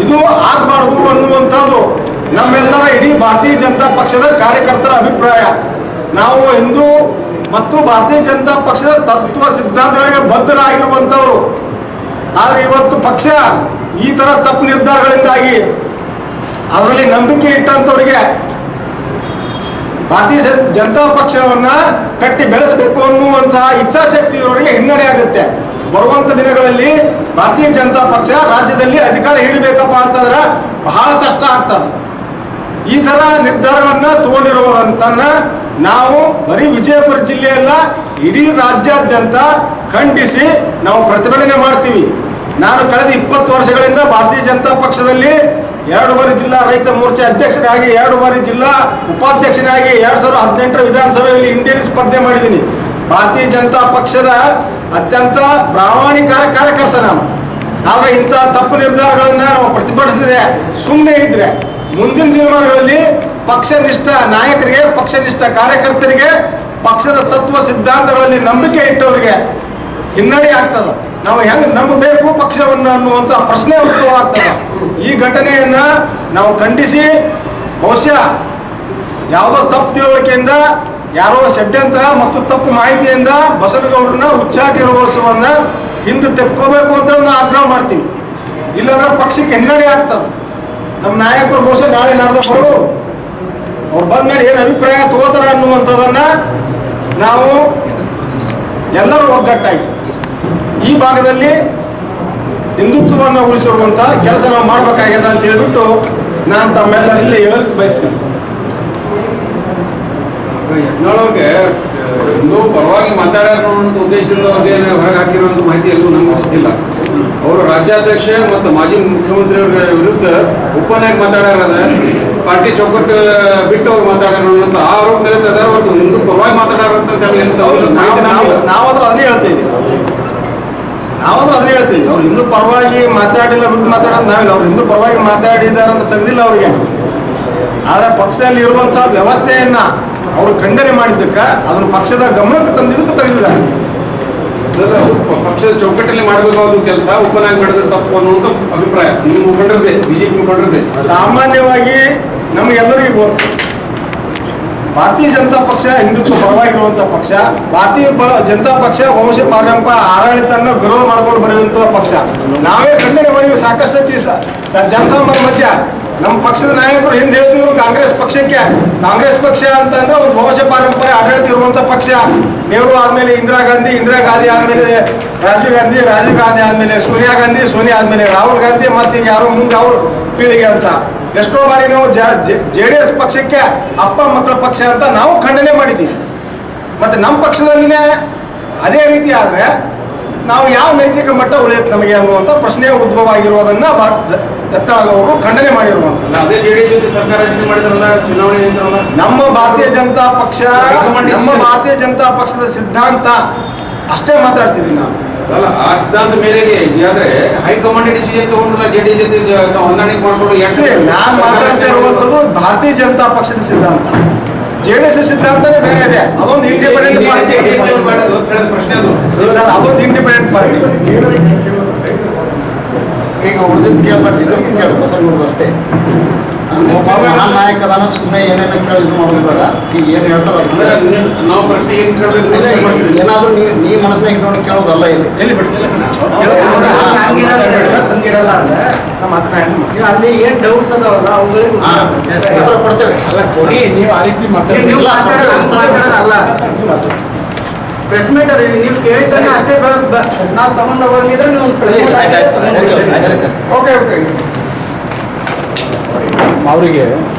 ಇದು ಆಗಬಾರದು ಅನ್ನುವಂಥದ್ದು ನಮ್ಮೆಲ್ಲರ ಇಡೀ ಭಾರತೀಯ ಜನತಾ ಪಕ್ಷದ ಕಾರ್ಯಕರ್ತರ ಅಭಿಪ್ರಾಯ. ನಾವು ಹಿಂದೂ ಮತ್ತು ಭಾರತೀಯ ಜನತಾ ಪಕ್ಷದ ತತ್ವ ಸಿದ್ಧಾಂತಗಳಿಗೆ ಬದ್ಧರಾಗಿರುವಂಥವ್ರು. ಆದರೆ ಇವತ್ತು ಪಕ್ಷ ಈ ತರ ತಪ್ಪು ನಿರ್ಧಾರಗಳಿಂದಾಗಿ ಅದರಲ್ಲಿ ನಂಬಿಕೆ ಇಟ್ಟಂತವರಿಗೆ ಭಾರತೀಯ ಜನತಾ ಪಕ್ಷವನ್ನ ಕಟ್ಟಿ ಬೆಳೆಸಬೇಕು ಅನ್ನುವಂತಹ ಇಚ್ಛಾಶಕ್ತಿ ಇವರಿಗೆ ಹಿನ್ನಡೆ ಆಗುತ್ತೆ. ಬರುವಂತ ದಿನಗಳಲ್ಲಿ ಭಾರತೀಯ ಜನತಾ ಪಕ್ಷ ರಾಜ್ಯದಲ್ಲಿ ಅಧಿಕಾರ ಹಿಡಿಬೇಕಪ್ಪ ಅಂತಂದ್ರೆ ಬಹಳ ಕಷ್ಟ ಆಗ್ತದೆ. ಈ ತರ ನಿರ್ಧಾರಗಳನ್ನ ತಗೊಂಡಿರುವಂತನ್ನ ನಾವು ಬರೀ ವಿಜಯಪುರ ಜಿಲ್ಲೆಯಲ್ಲ, ಇಡೀ ರಾಜ್ಯಾದ್ಯಂತ ಖಂಡಿಸಿ ನಾವು ಪ್ರತಿಭಟನೆ ಮಾಡ್ತೀವಿ. ನಾನು ಕಳೆದ 20 ವರ್ಷಗಳಿಂದ ಭಾರತೀಯ ಜನತಾ ಪಕ್ಷದಲ್ಲಿ 2 ಬಾರಿ ಜಿಲ್ಲಾ ರೈತ ಮೋರ್ಚಾ ಅಧ್ಯಕ್ಷರಾಗಿ, 2 ಬಾರಿ ಜಿಲ್ಲಾ ಉಪಾಧ್ಯಕ್ಷನಾಗಿ, 2018ರ ವಿಧಾನಸಭೆಯಲ್ಲಿ ಇಂಡಿಯಲ್ಲಿ ಸ್ಪರ್ಧೆ ಮಾಡಿದ್ದೀನಿ. ಭಾರತೀಯ ಜನತಾ ಪಕ್ಷದ ಅತ್ಯಂತ ಪ್ರಾಮಾಣಿಕ ಕಾರ್ಯಕರ್ತ ನಾನು. ಆದರೆ ಇಂತಹ ತಪ್ಪು ನಿರ್ಧಾರಗಳನ್ನ ನಾವು ಪ್ರತಿಭಟಿಸಿದೆ ಸುಮ್ಮನೆ ಇದ್ರೆ ಮುಂದಿನ ದಿನಮಾನಗಳಲ್ಲಿ ಪಕ್ಷನಿಷ್ಠ ನಾಯಕರಿಗೆ, ಪಕ್ಷನಿಷ್ಠ ಕಾರ್ಯಕರ್ತರಿಗೆ, ಪಕ್ಷದ ತತ್ವ ಸಿದ್ಧಾಂತಗಳಲ್ಲಿ ನಂಬಿಕೆ ಇಟ್ಟವರಿಗೆ ಹಿನ್ನಡೆ ಆಗ್ತದೆ. ನಾವು ಹೆಂಗೆ ನಂಬಬೇಕು ಪಕ್ಷವನ್ನು ಅನ್ನುವಂಥ ಪ್ರಶ್ನೆ ಉದ್ಭವ ಆಗ್ತದೆ. ಈ ಘಟನೆಯನ್ನ ನಾವು ಖಂಡಿಸಿ, ಬಹುಶಃ ಯಾವುದೋ ತಪ್ಪು ತಿಳುವಳಿಕೆಯಿಂದ, ಯಾರೋ ಷಡ್ಯಂತ್ರ ಮತ್ತು ತಪ್ಪು ಮಾಹಿತಿಯಿಂದ ಬಸನಗೌಡರನ್ನ ಉಚ್ಚಾಟಿಸುವನ್ನ ಹಿಂದೆ ತೆಕ್ಕೋಬೇಕು ಅಂತ ಒಂದು ಆಗ್ರಹ ಮಾಡ್ತೀವಿ. ಇಲ್ಲಾಂದ್ರೆ ಪಕ್ಷಕ್ಕೆ ಹಿನ್ನಡೆ ಆಗ್ತದೆ. ನಮ್ಮ ನಾಯಕರು ಬಹುಶಃ ನಾಳೆ ನಾಡ್ದು ಬರೋದು, ಅವ್ರು ಬಂದ ಮೇಲೆ ಏನು ಅಭಿಪ್ರಾಯ ತಗೋತಾರ ಅನ್ನುವಂಥದ್ದನ್ನ ನಾವು ಎಲ್ಲರೂ ಒಗ್ಗಟ್ಟಾಗಿ ಈ ಭಾಗದಲ್ಲಿ ಹಿಂದುತ್ವವನ್ನು ಉಳಿಸಿರುವಂಥ ಕೆಲಸ ನಾವು ಮಾಡಬೇಕಾಗ್ಯದ ಅಂತ ಹೇಳ್ಬಿಟ್ಟು ನಾನು ತಮ್ಮೆಲ್ಲರಲ್ಲಿ ಹೇಳಲಿಕ್ಕೆ ಬಯಸ್ತೇನೆ. ಯತ್ನಾಳವ್ರಿಗೆ ಇನ್ನೂ ಪರವಾಗಿ ಮಾತಾಡ್ಯಾರ ಅನ್ನೋ ಉದ್ದೇಶದಿಂದ ಅವ್ರಿಗೆ ಹೊರಗೆ ಹಾಕಿರುವಂಥ ಮಾಹಿತಿ ಎಲ್ಲೂ ನಮ್ಗೆ ಸಿಕ್ಕಿಲ್ಲ. ಅವರು ರಾಜ್ಯಾಧ್ಯಕ್ಷ ಮತ್ತು ಮಾಜಿ ಮುಖ್ಯಮಂತ್ರಿಯವರ ವಿರುದ್ಧ ಉಪನಾಯಕ ಮಾತಾಡ್ಯಾರದ, ಪಾರ್ಟಿ ಚೌಕಟ್ಟು ಬಿಟ್ಟು ಅವ್ರು ಮಾತಾಡ್ಯಾರ ಅನ್ನೋಂಥ ಆರೋಪ ಮೇಲೆ ಅವತ್ತು ಹಿಂದೂ ಪರವಾಗಿ ಮಾತಾಡ್ಯಾರಂತ ನಾವಾದ್ರೂ ಅದನ್ನೇ ಹೇಳ್ತೀವಿ. ಅವ್ರು ಹಿಂದೂ ಪರವಾಗಿ ಮಾತಾಡಿಲ್ಲ, ವಿರುದ್ಧ ಮಾತಾಡೋದು ನಾವಿಲ್ಲ. ಅವ್ರು ಹಿಂದೂ ಪರವಾಗಿ ಮಾತಾಡಿದ್ದಾರೆ ಅಂತ ತೆಗೆದಿಲ್ಲ ಅವರಿಗೆ. ಆದರೆ ಪಕ್ಷದಲ್ಲಿ ಇರುವಂತಹ ವ್ಯವಸ್ಥೆಯನ್ನ ಅವರು ಖಂಡನೆ ಮಾಡಿದ್ದಕ್ಕೆ, ಅದನ್ನು ಪಕ್ಷದ ಗಮನಕ್ಕೆ ತಂದಿದ್ದಕ್ಕೆ ತೆಗೆದಿದ್ದಾರೆ. ಪಕ್ಷದ ಚೌಕಟ್ಟಲ್ಲಿ ಮಾಡಬೇಕಾದ ಕೆಲಸ ಉಪನಾಯಕ ಮಾಡಿದ್ರೆ ತಪ್ಪು ಅನ್ನುವಂಥ ಅಭಿಪ್ರಾಯ ನಿಮ್ಮ ಮುಖಂಡರದೇ, ಬಿಜೆಪಿ ಮುಖಂಡರದೇ. ಸಾಮಾನ್ಯವಾಗಿ ನಮಗೆಲ್ಲರಿಗೂ ಭಾರತೀಯ ಜನತಾ ಪಕ್ಷ ಹಿಂದುತ್ವ ಪರವಾಗಿರುವಂಥ ಪಕ್ಷ. ಭಾರತೀಯ ಜನತಾ ಪಕ್ಷ ವಂಶ ಪಾರಂಪ ಆಡಳಿತನ ವಿರೋಧ ಮಾಡ್ಕೊಂಡು ಬರೆಯುವಂತಹ ಪಕ್ಷ. ನಾವೇ ಖಂಡನೆ ಮಾಡಿದ್ವಿ ಸಾಕಷ್ಟು ಸತಿ ಜನಸಾಮಾನ್ಯ ಮಧ್ಯ. ನಮ್ಮ ಪಕ್ಷದ ನಾಯಕರು ಹಿಂದೆ ಹೇಳ್ತಿದ್ರು ಕಾಂಗ್ರೆಸ್ ಪಕ್ಷಕ್ಕೆ, ಕಾಂಗ್ರೆಸ್ ಪಕ್ಷ ಅಂತಂದ್ರೆ ಒಂದು ವಂಶ ಪಾರಂಪರೆ ಆಡಳಿತ ಇರುವಂತ ಪಕ್ಷ. ನೆಹರು ಆದ್ಮೇಲೆ ಇಂದಿರಾ ಗಾಂಧಿ ಆದ್ಮೇಲೆ ರಾಜೀವ್ ಗಾಂಧಿ ಆದ್ಮೇಲೆ ಸೋನಿಯಾ ಆದ್ಮೇಲೆ ರಾಹುಲ್ ಗಾಂಧಿ, ಮತ್ತೆ ಯಾರೋ ಮುಂದೆ ಅವ್ರ ಪೀಳಿಗೆ ಅಂತ ಎಷ್ಟೋ ಬಾರಿ ನಾವು JDS ಪಕ್ಷಕ್ಕೆ ಅಪ್ಪ ಮಕ್ಕಳ ಪಕ್ಷ ಅಂತ ನಾವು ಖಂಡನೆ ಮಾಡಿದ್ದೀವಿ. ಮತ್ತೆ ನಮ್ಮ ಪಕ್ಷದಲ್ಲಿನೇ ಅದೇ ರೀತಿ ಆದ್ರೆ ನಾವು ಯಾವ ನೈತಿಕ ಮಟ್ಟ ಉಳಿಯುತ್ತೆ ನಮಗೆ ಅನ್ನುವಂಥ ಪ್ರಶ್ನೆ ಉದ್ಭವ ಆಗಿರುವುದನ್ನ ಯತ್ನಾಳ್ ಖಂಡನೆ ಮಾಡಿರುವಂಥದ್ದು. ಅದೇ JDS ಜೊತೆ ಸರ್ಕಾರ ರಚನೆ ಮಾಡಿದ್ರಲ್ಲ, ಚುನಾವಣೆ ನಿಂತ್ರಲ್ಲ. ನಮ್ಮ ಭಾರತೀಯ ಜನತಾ ಪಕ್ಷದ ಸಿದ್ಧಾಂತ ಅಷ್ಟೇ ಮಾತಾಡ್ತಿದ್ದೀವಿ ನಾವು. ಅಲ್ಲ, ಆ ಸಿದ್ಧಾಂತ ಮೇರೆಗೆ ಆದ್ರೆ ಹೈಕಮಾಂಡ್ ಡಿಸಿಷನ್ ತಗೊಂಡ್ರಲ್ಲ JDS ಜೊತೆ ಹೊಂದಾಣಿಕೆ ಮಾಡ್ಕೊಂಡು. ನಾನು ಮಾತಾಡ್ತಾ ಇರುವಂಥದ್ದು ಭಾರತೀಯ ಜನತಾ ಪಕ್ಷದ ಸಿದ್ಧಾಂತ. JDS ಸಿದ್ಧಾಂತನೇ ಬೇರೆ ಇದೆ. ಅದೊಂದು ಇಂಡಿಪೆಂಡೆಂಟ್ ಪಾರ್ಟಿ ಪ್ರಶ್ನೆ ಅದು ಸರ್, ಅದೊಂದು ಇಂಡಿಪೆಂಡೆಂಟ್ ಪಾರ್ಟಿ. ಈಗ ಉಳಿದಿದ್ದು ಕೇಳ್ಬೇಕು ಸರ್, ಅಷ್ಟೇ. ನಾಯಕ ಅದಾನ, ಸುಮ್ಮನೆ ಏನೇನೋ ಕೇಳಿ ಇದು ಮಾಡೋದು ಬೇಡ. ಈಗ ಏನು ಹೇಳ್ತಾರ ನಾವು ಪ್ರಶ್ನೆ ಏನು ಕೇಳಬೇಕು, ಏನಾದ್ರೂ ನೀ ಮನಸ್ಸಿನಾಗ ಇಟ್ಕೊಂಡು ಕೇಳೋದಲ್ಲ. ಇಲ್ಲಿ ಎಲ್ಲಿ ಬಿಡ್ತಿಲ್ಲ ಹಂಗಿರಲ್ಲ ಅಂದ್ರೆ ನೀವು ಅಲ್ಲಿ ಏನ್ ಡೌಟ್ಸ್ ಅದಾವಲ್ಲ ಅವುಗಳಿಗೆ ಉತ್ತರ ಕೊಡ್ತೇವೆ. ಅಲ್ಲ ಕೊಡಿ, ನೀವು ಆ ರೀತಿ ನೀವು ಮಾತಾಡೋದಲ್ಲ ಪ್ರೆಸ್ ಮೀಟ್ ಅದೇ ನೀವು ಕೇಳಿದ್ದಾನೆ ಅಷ್ಟೇ ನಾವು ತಗೊಂಡು ಹೋಗಿದ್ರೆ ನೀವು ಓಕೆ ಓಕೆ. ಅವರಿಗೆ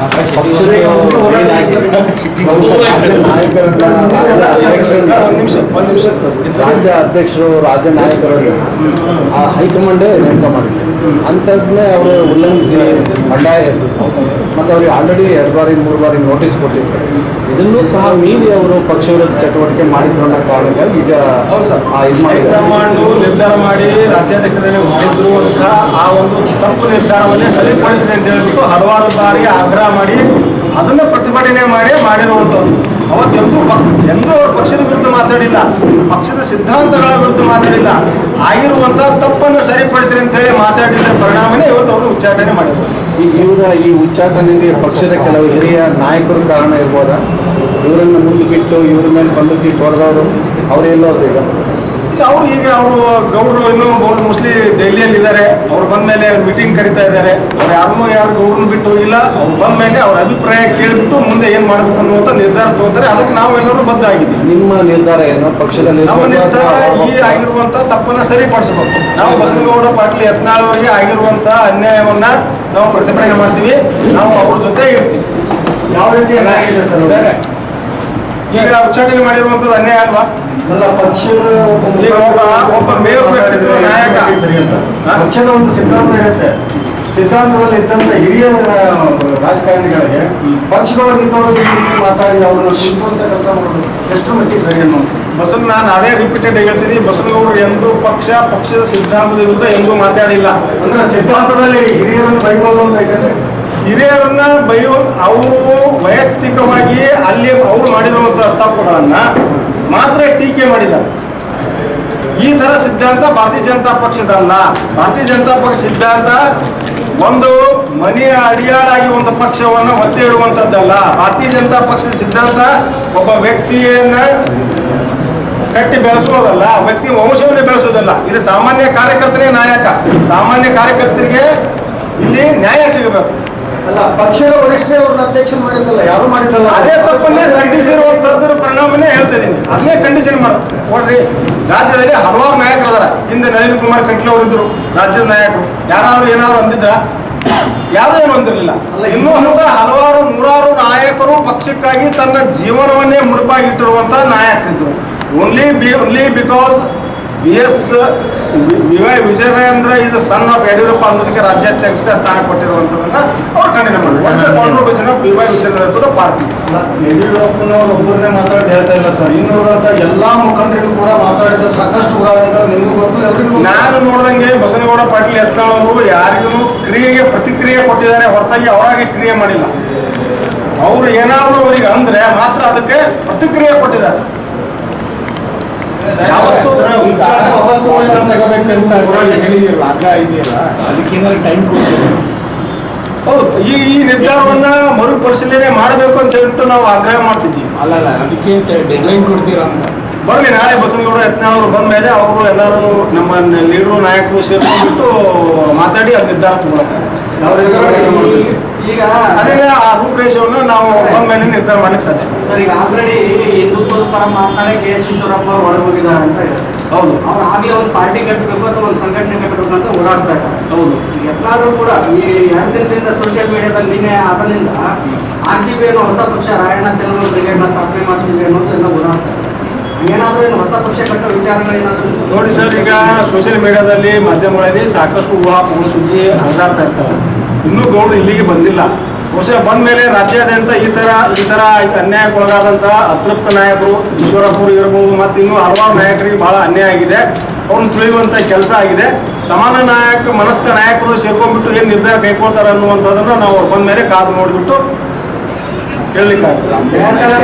ಪಕ್ಷದ ರಾಜ್ಯ ಅಧ್ಯಕ್ಷರು, ರಾಜ್ಯ ನಾಯಕರಲ್ಲಿ ಆ ಹೈಕಮಾಂಡೇ ನೇಮಕ ಮಾಡಿದ್ರು. ಅಂಥದ್ನೇ ಅವರು ಉಲ್ಲಂಘಿಸಿ ಬಂಡಾಯ ಎದ್ದು ಮತ್ತು ಅವ್ರಿಗೆ ಆಲ್ರೆಡಿ 2 ಬಾರಿ 3 ಬಾರಿ ನೋಟಿಸ್ ಕೊಟ್ಟಿದ್ರು. ಇದನ್ನೂ ಸಹ ಮೀರಿ ಅವರು ಪಕ್ಷ ವಿರೋಧ ಚಟುವಟಿಕೆ ಮಾಡಿದ್ರು ಅನ್ನೋ ಕಾರಣಕ್ಕಾಗಿ ಈಗ ಇದು ಹೈಕಮಾಂಡ್ ನಿರ್ಧಾರ ಮಾಡಿ ರಾಜ್ಯಾಧ್ಯಕ್ಷರಲ್ಲಿ ಮಾಡಿದ್ರು ಅಂತ ಆ ಒಂದು ತಪ್ಪು ನಿರ್ಧಾರವನ್ನೇ ಸರಿಪಡಿಸಿದೆ ಅಂತ ಹೇಳ್ಬಿಟ್ಟು ಹಲವಾರು ಬಾರಿ ಆಗ್ರಹ ಮಾಡಿ ಅದನ್ನ ಪ್ರತಿಭಟನೆ ಮಾಡಿರುವಂಥದ್ದು. ಅವತ್ತೆಂದೂ ಅವ್ರ ಪಕ್ಷದ ವಿರುದ್ಧ ಮಾತಾಡಿಲ್ಲ, ಪಕ್ಷದ ಸಿದ್ಧಾಂತಗಳ ವಿರುದ್ಧ ಮಾತಾಡಿಲ್ಲ, ಆಗಿರುವಂತ ತಪ್ಪನ್ನು ಸರಿಪಡಿಸಿದೆ ಅಂತ ಹೇಳಿ ಮಾತಾಡಿದ ಪರಿಣಾಮನೇ ಇವತ್ತು ಅವರು ಉಚ್ಚಾಟನೆ ಮಾಡಿದ್ರು. ಈಗ ಇವರ ಈ ಉಚ್ಚಾಟನೆಗೆ ಪಕ್ಷದ ಕೆಲವು ಹಿರಿಯ ನಾಯಕರು ಕಾರಣ ಇರ್ಬೋದಾ? ಇವರನ್ನು ಮುಂದಕ್ಕಿಟ್ಟು ಇವ್ರ ಮೇಲೆ ಬಂದಕ್ಕಿಟ್ಟು ಹೊಡೆದವರು ಅವರೆಲ್ಲೋದ್ರು ಈಗ ಅವರು ಈಗ ಗೌಡರು ಇನ್ನೂ ಮೋಸ್ಟ್ಲಿ ದೆಹಲಿಯಲ್ಲಿ ಇದ್ದಾರೆ. ಅವ್ರು ಬಂದ ಮೇಲೆ ಮೀಟಿಂಗ್ ಕರಿತಾ ಇದ್ದಾರೆ. ಅವ್ರು ಯಾರು ಗೌಡ್ರನ್ನ ಬಿಟ್ಟು ಹೋಗಿಲ್ಲ. ಅವ್ರು ಬಂದ ಮೇಲೆ ಅವ್ರ ಅಭಿಪ್ರಾಯ ಕೇಳಿಬಿಟ್ಟು ಮುಂದೆ ಏನ್ ಮಾಡ್ಬೇಕು ಅನ್ನುವಂಥ ನಿರ್ಧಾರ ತಗೋತಾರೆ. ಅದಕ್ಕೆ ನಾವೆಲ್ಲರೂ ಬದ್ಧ ಆಗಿದ್ದೀವಿ. ನಿಮ್ಮ ನಿರ್ಧಾರ ಏನು? ಪಕ್ಷದ ನಮ್ಮ ನಿರ್ಧಾರ ಈ ಆಗಿರುವಂತ ತಪ್ಪನ್ನ ಸರಿಪಡಿಸಬೇಕು. ನಾವು ಬಸನಗೌಡ ಪಾಟೀಲ್ ಯತ್ನಾಳ್ ಅವರಿಗೆ ಆಗಿರುವಂತ ಅನ್ಯಾಯವನ್ನ ನಾವು ಪ್ರತಿಭಟನೆ ಮಾಡ್ತೀವಿ. ನಾವು ಅವ್ರ ಜೊತೆ ಇರ್ತೀವಿ. ಯಾವ ರೀತಿ ಆಗಿದೆ ಸರ್? ಈಗ ಉಚ್ಚಾಟನೆ ಮಾಡಿರುವಂತದ್ದು ಅನ್ಯಾಯ ಅಲ್ವಾ? ಅಲ್ಲ, ಪಕ್ಷದ ಒಬ್ಬ ಮೇಯರ್ ವ್ಯಕ್ತಿತ್ವ ನಾಯಕ ಸರಿ ಅಂತ ಪಕ್ಷದ ಒಂದು ಸಿದ್ಧಾಂತ ಇರುತ್ತೆ. ಸಿದ್ಧಾಂತದಲ್ಲಿ ಇದ್ದಂತ ಹಿರಿಯ ರಾಜಕಾರಣಿಗಳಿಗೆ ಪಕ್ಷದೊಳಗಿದ್ದವರು ಈ ರೀತಿ ಮಾತಾಡಿ ಅವರನ್ನು ತಿಳ್ಸುವಂತ ಕೆಲಸ ಮಾಡೋದು ಎಷ್ಟು ಮಟ್ಟಿಗೆ ಸರಿ ಅನ್ನೋದು ನಾನು ಅದೇ ರಿಪೀಟೆಡ್ ಹೇಳ್ತೀನಿ. ಬಸವನಗೌಡರು ಎಂದೂ ಪಕ್ಷದ ಸಿದ್ಧಾಂತದ ವಿರುದ್ಧ ಎಂದೂ ಮಾತಾಡಿಲ್ಲ. ಅಂದ್ರೆ ಸಿದ್ಧಾಂತದಲ್ಲಿ ಹಿರಿಯರನ್ನು ಬೈಬೋದು ಅಂತ ಇದೆ. ಹಿರಿಯರನ್ನ ಅವರು ವೈಯಕ್ತಿಕವಾಗಿ ಅಲ್ಲಿ ಅವರು ಮಾಡಿರುವಂತಹ ತಪ್ಪುಗಳನ್ನ ಮಾತ್ರ ಟೀಕೆ ಮಾಡಿದ್ದಾರೆ. ಈ ತರ ಸಿದ್ಧಾಂತ ಭಾರತೀಯ ಜನತಾ ಪಕ್ಷದಲ್ಲ. ಭಾರತೀಯ ಜನತಾ ಪಕ್ಷ ಸಿದ್ಧಾಂತ ಒಂದು ಮನೆಯ ಅಡಿಯಾಳಾಗಿ ಒಂದು ಪಕ್ಷವನ್ನು ಒತ್ತಿ ಇಡುವಂಥದ್ದಲ್ಲ. ಭಾರತೀಯ ಜನತಾ ಪಕ್ಷದ ಸಿದ್ಧಾಂತ ಒಬ್ಬ ವ್ಯಕ್ತಿಯನ್ನ ಕಟ್ಟಿ ಬೆಳೆಸೋದಲ್ಲ, ವ್ಯಕ್ತಿ ವಂಶವನ್ನೇ ಬೆಳೆಸೋದಲ್ಲ. ಇದು ಸಾಮಾನ್ಯ ಕಾರ್ಯಕರ್ತನೇ ನಾಯಕ. ಸಾಮಾನ್ಯ ಕಾರ್ಯಕರ್ತರಿಗೆ ಇಲ್ಲಿ ನ್ಯಾಯ ಸಿಗಬೇಕು. ಅಲ್ಲ, ಪಕ್ಷದ ವರಿಷ್ಠ ಅವ್ರನ್ನ ಅಧ್ಯಕ್ಷ ಮಾಡಿದ್ದಲ್ಲ, ಯಾರು ಮಾಡಿದ್ದಲ್ಲ. ಅದೇ ತಪ್ಪನ್ನೇ ಖಂಡಿಸಿರುವಂತದ್ರ ಪರಿಣಾಮನೇ ಹೇಳ್ತಾ ಇದೀನಿ. ಅದನ್ನೇ ಕಂಡೀಷನ್ ಮಾಡ್ತಾರೆ. ನೋಡ್ರಿ, ರಾಜ್ಯದಲ್ಲಿ ಹಲವಾರು ನಾಯಕರು ಅದಾರ. ಹಿಂದೆ ನಳಿನ್ ಕುಮಾರ್ ಕಟೀಲ್ ಅವರು ಇದ್ರು ರಾಜ್ಯದ ನಾಯಕರು. ಯಾರಾದ್ರೂ ಏನಾದ್ರು ಅಂದಿದ್ರ? ಯಾರು ಏನು ಅಂದಿರಲಿಲ್ಲ. ಇನ್ನೂ ಹಲವಾರು ನೂರಾರು ನಾಯಕರು ಪಕ್ಷಕ್ಕಾಗಿ ತನ್ನ ಜೀವನವನ್ನೇ ಮುಡುಪಾಗಿಟ್ಟಿರುವಂತ ನಾಯಕರಿದ್ರು. Only because BY Vijayendra is a son of Yediyurappa ಅನ್ನೋದಕ್ಕೆ ರಾಜ್ಯಾಧ್ಯಕ್ಷ ಸ್ಥಾನ ಕೊಟ್ಟಿರುವಂತದನ್ನ ಅವ್ರು ಖಂಡನೆ ಮಾಡಿದ್ರು. ವಿವೈ ವಿಜಯೇಂದ್ರ ಪಾರ್ಟಿ ಯಡಿಯೂರಪ್ಪನವ್ರು ಒಬ್ಬರನ್ನೇ ಮಾತಾಡಿ ಹೇಳ್ತಾ ಇಲ್ಲ ಸರ್. ಇನ್ನೂರಂತ ಎಲ್ಲಾ ಮುಖಂಡರಿಗೂ ಕೂಡ ಮಾತಾಡಿದ ಸಾಕಷ್ಟು ಉದಾಹರಣೆಗಳು ನಿಮಗೂ ಗೊತ್ತು, ಎಲ್ರಿಗೂ. ನಾನು ನೋಡಿದಂಗೆ ಬಸನಗೌಡ ಪಾಟೀಲ್ ಯತ್ನಾಳ್ ಅವರು ಯಾರಿಗೂ ಕ್ರಿಯೆಗೆ ಪ್ರತಿಕ್ರಿಯೆ ಕೊಟ್ಟಿದ್ದಾರೆ ಹೊರತಾಗಿ ಅವರಾಗಿ ಕ್ರಿಯೆ ಮಾಡಿಲ್ಲ. ಅವರು ಏನಾದ್ರು ಅವರಿಗೆ ಅಂದ್ರೆ ಮಾತ್ರ ಅದಕ್ಕೆ ಪ್ರತಿಕ್ರಿಯೆ ಕೊಟ್ಟಿದ್ದಾರೆ. ಯಾವತ್ತು ಹೇಳಿದಿರಲ್ಲ, ಆಗ್ರಹ ಇದೆಯಲ್ಲ, ಅದಕ್ಕೇನಾದ್ರು ಟೈಮ್ ಕೊಡ್ತೀವಿ. ಹೌದು, ಈ ನಿರ್ಧಾರವನ್ನ ಮರುಪರಿಶೀಲನೆ ಮಾಡಬೇಕು ಅಂತ ಹೇಳ್ಬಿಟ್ಟು ನಾವು ಆಗ್ರಹ ಮಾಡ್ತಿದ್ದೀವಿ. ಅಲ್ಲ, ಅದಕ್ಕೆ ಡೆಡ್ಲೈನ್ ಕೊಡ್ತೀರಾ ಅಂತ. ಬರಲಿ, ನಾಳೆ ಬಸನಗೌಡ ಯತ್ನಾಳ್ ಅವರು ಬಂದ ಮೇಲೆ ಅವರು ಎಲ್ಲರೂ ನಮ್ಮ ಲೀಡರು ನಾಯಕರು ಸೇರ್ಕೊಂಡ್ಬಿಟ್ಟು ಮಾತಾಡಿ ಆ ನಿರ್ಧಾರ ತಗೊಳ್ತಾರೆ. ಈಗ ಅದೇ ಆ ರೂಪರೇಷವನ್ನು ನಾವು ಬಂದ ಮೇಲೆ ನಿರ್ಧಾರ ಮಾಡಕ್ಕೆ ಸಾಧ್ಯ. ಸರ್, ಈಗ ಆಲ್ರೆಡಿ ಹಿಂದುತ್ವದ ಪರ ಮಾತನಾಡಿ KS ಈಶ್ವರಪ್ಪ ಅವರು ಹೊರಗೆ ಹೋಗಿದ್ದಾರೆ ಅಂತ ಇದೆ. ಹೌದು, ಅವ್ರು ಆಗಲೇ ಒಂದು ಪಾರ್ಟಿ ಕಟ್ಟಬೇಕು ಅಥವಾ ಒಂದು ಸಂಘಟನೆ ಕಟ್ಟಬೇಕು ಅಂತ ಓಡಾಡ್ತಾ ಇದ್ದಾರೆ. ಹೌದು. ಎಲ್ಲರೂ ಕೂಡ ಈ 2 ದಿನದಿಂದ ಸೋಷಿಯಲ್ ಮೀಡಿಯಾದಲ್ಲಿ ನಿನ್ನೆ ಅದರಿಂದ RCB ಅನ್ನೋ ಹೊಸ ಪಕ್ಷ ರಾಯಣ್ಣ ಚಂದ್ರ ಬ್ರಿಗೇಡ್ನ ಸ್ಥಾಪನೆ ಮಾಡ್ತಿದೆ ಅನ್ನೋದು ಎಲ್ಲ ಓಡಾಡ್ತಾರೆ. ಏನಾದರೂ ಏನು ಹೊಸ ಪಕ್ಷ ಕಟ್ಟೋ ವಿಚಾರಗಳೇನಾದರೂ? ನೋಡಿ ಸರ್, ಈಗ ಸೋಷಿಯಲ್ ಮೀಡಿಯಾದಲ್ಲಿ ಮಾಧ್ಯಮಗಳಲ್ಲಿ ಸಾಕಷ್ಟು ಊಹಾಪೋಹ ಸುದ್ದಿ ಹರಿದಾಡ್ತಾ ಇರ್ತಾವೆ. ಇನ್ನೂ ಗೌಡ್ರು ಇಲ್ಲಿಗೆ ಬಂದಿಲ್ಲ. ಬಹುಶಃ ಬಂದ ಮೇಲೆ ರಾಜ್ಯಾದ್ಯಂತ ಈ ತರ ಅನ್ಯಾಯಕ್ಕೊಳಗಾದಂಥ ಅತೃಪ್ತ ನಾಯಕರು ಈಶ್ವರಪ್ಪರು ಇರಬಹುದು, ಮತ್ತು ಇನ್ನೂ ಹಲವಾರು ನಾಯಕರಿಗೆ ಬಹಳ ಅನ್ಯಾಯ ಆಗಿದೆ. ಅವ್ರನ್ನ ತುಳಿಯುವಂಥ ಕೆಲಸ ಆಗಿದೆ. ಸಮಾನ ಮನಸ್ಕ ನಾಯಕರು ಸೇರ್ಕೊಂಡ್ಬಿಟ್ಟು ಏನು ನಿರ್ಧಾರ ಕೈಗೊಳ್ತಾರೆ ಅನ್ನುವಂಥದ್ದನ್ನು ನಾವು ಅವ್ರು ಬಂದ ಮೇಲೆ ಕಾದು ನೋಡಿಬಿಟ್ಟು ಹೇಳಲಿಕ್ಕಾಗುತ್ತೆ. ನ್ಯಾಯಸಾಗರ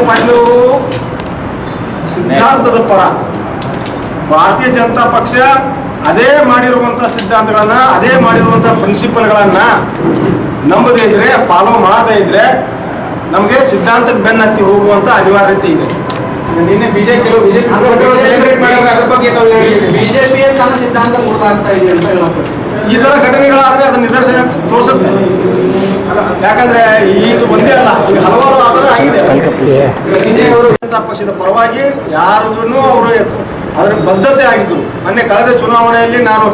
ಪಾಟೀಲ್ ಅವರು ಸಿದ್ಧಾಂತದ ಪರ. ಭಾರತೀಯ ಜನತಾ ಪಕ್ಷ ಅದೇ ಮಾಡಿರುವಂಥ ಸಿದ್ಧಾಂತಗಳನ್ನ, ಅದೇ ಮಾಡಿರುವಂಥ ಪ್ರಿನ್ಸಿಪಲ್ಗಳನ್ನ ನಂಬದೇ ಇದ್ರೆ, ಫಾಲೋ ಮಾಡದೇ ಇದ್ರೆ ನಮಗೆ ಸಿದ್ಧಾಂತಕ್ಕೆ ಬೆನ್ನತ್ತಿ ಹೋಗುವಂಥ ಅನಿವಾರ್ಯತೆ ಇದೆ. ನಿನ್ನೆ ಬಿಜೆಪಿ ಸೆಲೆಬ್ರೇಟ್ ಮಾಡಿದ್ರೆ ಅದ್ರ ಬಗ್ಗೆ ತಾವು ಹೇಳಿ. ಬಿಜೆಪಿ ತನ್ನ ಸಿದ್ಧಾಂತ ಮುರಿದಾಗ್ತಾ ಇದೆ ಅಂತ ಹೇಳಬಹುದು. ಈ ಥರ ಘಟನೆಗಳಾದರೆ ಅದನ್ನ ನಿದರ್ಶನ ತೋರಿಸುತ್ತೆ. ಯಾಕಂದ್ರೆ ಇದು ಒಂದೇ ಅಲ್ಲ, ಈಗ ಹಲವಾರು ಆ ಥರ ಆಗಿದೆ. ನಿನ್ನೆ ಅವರು ಜನತಾ ಪಕ್ಷದ ಪರವಾಗಿ ಯಾರಿಗೂ ಅವರು ಅದರ ಬದ್ಧತೆ ಆಗಿದ್ದು. ಮೊನ್ನೆ ಕಳೆದ ಚುನಾವಣೆಯಲ್ಲಿ ನಾನು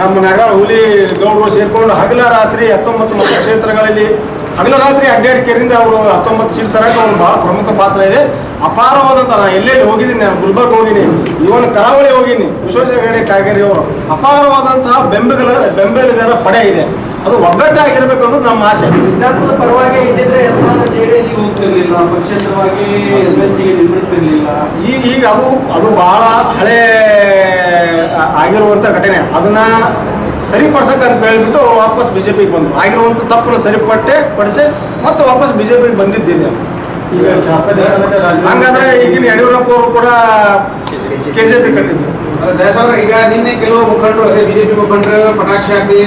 ನಮ್ಮ ನಗರ ಹುಲಿ ಗೌಡರು ಸೇರಿಕೊಂಡು ಹಗಲ ರಾತ್ರಿ 19 ಮತಕ್ಷೇತ್ರಗಳಲ್ಲಿ ಹಗಲ ರಾತ್ರಿ ಅಡ್ಡಾಡಿಕೆಯಿಂದ ಅವರು 19 ಸೀಟ್ ತರಕ್ಕೆ ಅವ್ರು ಬಹಳ ಪ್ರಮುಖ ಪಾತ್ರ ಇದೆ. ಅಪಾರವಾದಂಥ ನಾನು ಎಲ್ಲೆಲ್ಲಿ ಹೋಗಿದ್ದೀನಿ, ನಾನು ಗುಲ್ಬರ್ಗ ಹೋಗಿನಿ, ಇವನ್ ಕರಾವಳಿ ಹೋಗಿನಿ, ವಿಶ್ವೇಶ್ವರ ಹೆಗಡೆ ಕಾಗೇರಿ ಅವರು ಅಪಾರವಾದಂತಹ ಬೆಂಬಲಿಗರ ಪಡೆ ಇದೆ. ಅದು ಒಗ್ಗಟ್ಟಾಗಿರ್ಬೇಕು ಅನ್ನೋದು ನಮ್ಮ ಆಸೆ. ಸಿದ್ಧಾಂತದ ಪರವಾಗಿ ಇದ್ದಿದ್ರೆ ಜೆಡಿಎಸ್ಗೆ ಹೋಗ್ತಿರ್ಲಿಲ್ಲ, ಪಕ್ಷೇತರವಾಗಿ ಎಲ್ಎಲ್ಸಿಗೆ ನಿಂತಿರ್ಲಿಲ್ಲ. ಈಗ ಅದು ಬಹಳ ಹಳೆ ಆಗಿರುವಂಥ ಘಟನೆ. ಅದನ್ನ ಸರಿಪಡಿಸಕ್ಕೆ ಅಂತ ಹೇಳ್ಬಿಟ್ಟು ಅವ್ರು ವಾಪಸ್ ಬಿಜೆಪಿಗೆ ಬಂದರು. ಆಗಿರುವಂಥ ತಪ್ಪನ್ನು ಪಡಿಸಿ ಮತ್ತೆ ವಾಪಸ್ ಬಿಜೆಪಿಗೆ ಬಂದಿದ್ದಿದೆ. ಈಗ ಶಾಸಕ ಹಂಗಾದ್ರೆ ಈಗಿನ ಯಡಿಯೂರಪ್ಪ ಅವರು ಕೂಡ ಕೆಜೆಪಿ ಕಟ್ಟಿದ್ರು. ದಯಸಾವ್ರ, ಈಗ ನಿನ್ನೆ ಕೆಲವು ಮುಖಂಡರು ಅದೇ ಬಿಜೆಪಿ ಮುಖಂಡರು ಪಟಾಕ್ಷಿ ಹಾಕಿ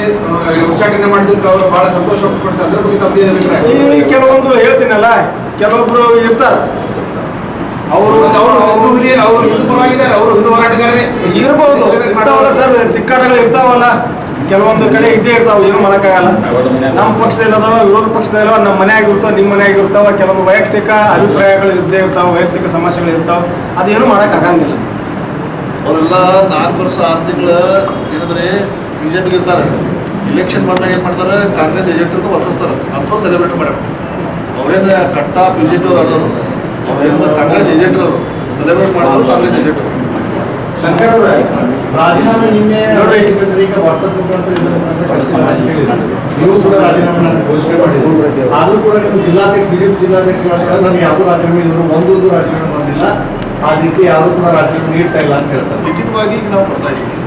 ಉಚ್ಚಾಟನೆ ಮಾಡಿದ್ದಕ್ಕೆ ಅವರು ಬಹಳ ಸಂತೋಷ ವ್ಯಕ್ತಪಡಿಸಿ ಅದ್ರ ಬಗ್ಗೆ ತಮ್ಮದೇ ಅಭಿಪ್ರಾಯ? ಈ ಕೆಲವೊಂದು ಹೇಳ್ತೀನಲ್ಲ, ಕೆಲವೊಬ್ರು ಇರ್ತಾರೆ ಅವರು ಹಿಂದೂ ಪರವಾಗಿದ್ದಾರೆ, ಅವರು ಹಿಂದೂ ಹೋರಾಟಗಾರರೇ ಇರ್ಬೋದು, ಇರ್ತಾವಲ್ಲ ಸರ್, ತಿಕ್ಕಾಟಗಳು ಇರ್ತಾವಲ್ಲ, ಕೆಲವೊಂದು ಕಡೆ ಇದ್ದೇ ಇರ್ತಾವ, ಏನು ಮಾಡೋಕ್ಕಾಗಲ್ಲ. ನಮ್ಮ ಪಕ್ಷದಲ್ಲದವ, ವಿರೋಧ ಪಕ್ಷದಲ್ಲವ, ನಮ್ಮ ಮನೆಯಾಗಿರ್ತಾವ, ನಿಮ್ಮ ಮನೆಯಾಗಿರ್ತಾವ, ಕೆಲವೊಂದು ವೈಯಕ್ತಿಕ ಅಭಿಪ್ರಾಯಗಳು ಇದ್ದೇ ಇರ್ತಾವ, ವೈಯಕ್ತಿಕ ಸಮಸ್ಯೆಗಳು ಇರ್ತಾವ, ಅದೇನು ಮಾಡೋಕ್ಕಾಗಂಗಿಲ್ಲ. ಅವರೆಲ್ಲ 4 ವರ್ಷ 6 ತಿಂಗಳು ಏನಂದ್ರೆ ಬಿಜೆಪಿಗೆ ಇರ್ತಾರೆ. ಇಲೆಕ್ಷನ್ ಬಂದಾಗ ಏನು ಮಾಡ್ತಾರೆ, ಕಾಂಗ್ರೆಸ್ ಏಜೆಂಟ್ ವರ್ತಿಸ್ತಾರೆ, ಅಂಥವ್ರು ಸೆಲೆಬ್ರೇಟ್ ಮಾಡ್ಯಾರ. ಅವ್ರೇನು ಕಟ್ಟ ಬಿಜೆಪಿ ಅವ್ರು ಅಲ್ಲರು, ಅವ್ರೇನದ ಕಾಂಗ್ರೆಸ್ ಏಜೆಂಟ್ ಅವರು ಸೆಲೆಬ್ರೇಟ್ ಮಾಡಿದ್ರು ಕಾಂಗ್ರೆಸ್ ಏಜೆಂಟ್. ಶಂಕರ್ ಅವರೇ, ರಾಜೀನಾಮೆ ನಿನ್ನೆ ಈಗ ವಾಟ್ಸಪ್ ಮುಖಾಂತರ ನೀವು ಕೂಡ ರಾಜೀನಾಮೆ ಘೋಷಣೆ ಮಾಡಿದ್ರು. ಆದರೂ ಕೂಡ ನೀವು ಜಿಲ್ಲಾಧ್ಯಕ್ಷ ಬಿಜೆಪಿ ಜಿಲ್ಲಾಧ್ಯಕ್ಷ ನನಗೆ ಯಾವುದೂ ರಾಜೀನಾಮೆ ಇದ್ರು ಒಂದೊಂದು ರಾಜೀನಾಮೆ ಬಂದಿಲ್ಲ, ಅದಕ್ಕೆ ಯಾರು ಕೂಡ ರಾಜೀನಾಮೆ ನೀಡ್ತಾ ಇಲ್ಲ ಅಂತ ಹೇಳ್ತಾರೆ. ಲಿಖಿತವಾಗಿ ಈಗ ನಾವು ಕೊಡ್ತಾ ಇದ್ದೀವಿ,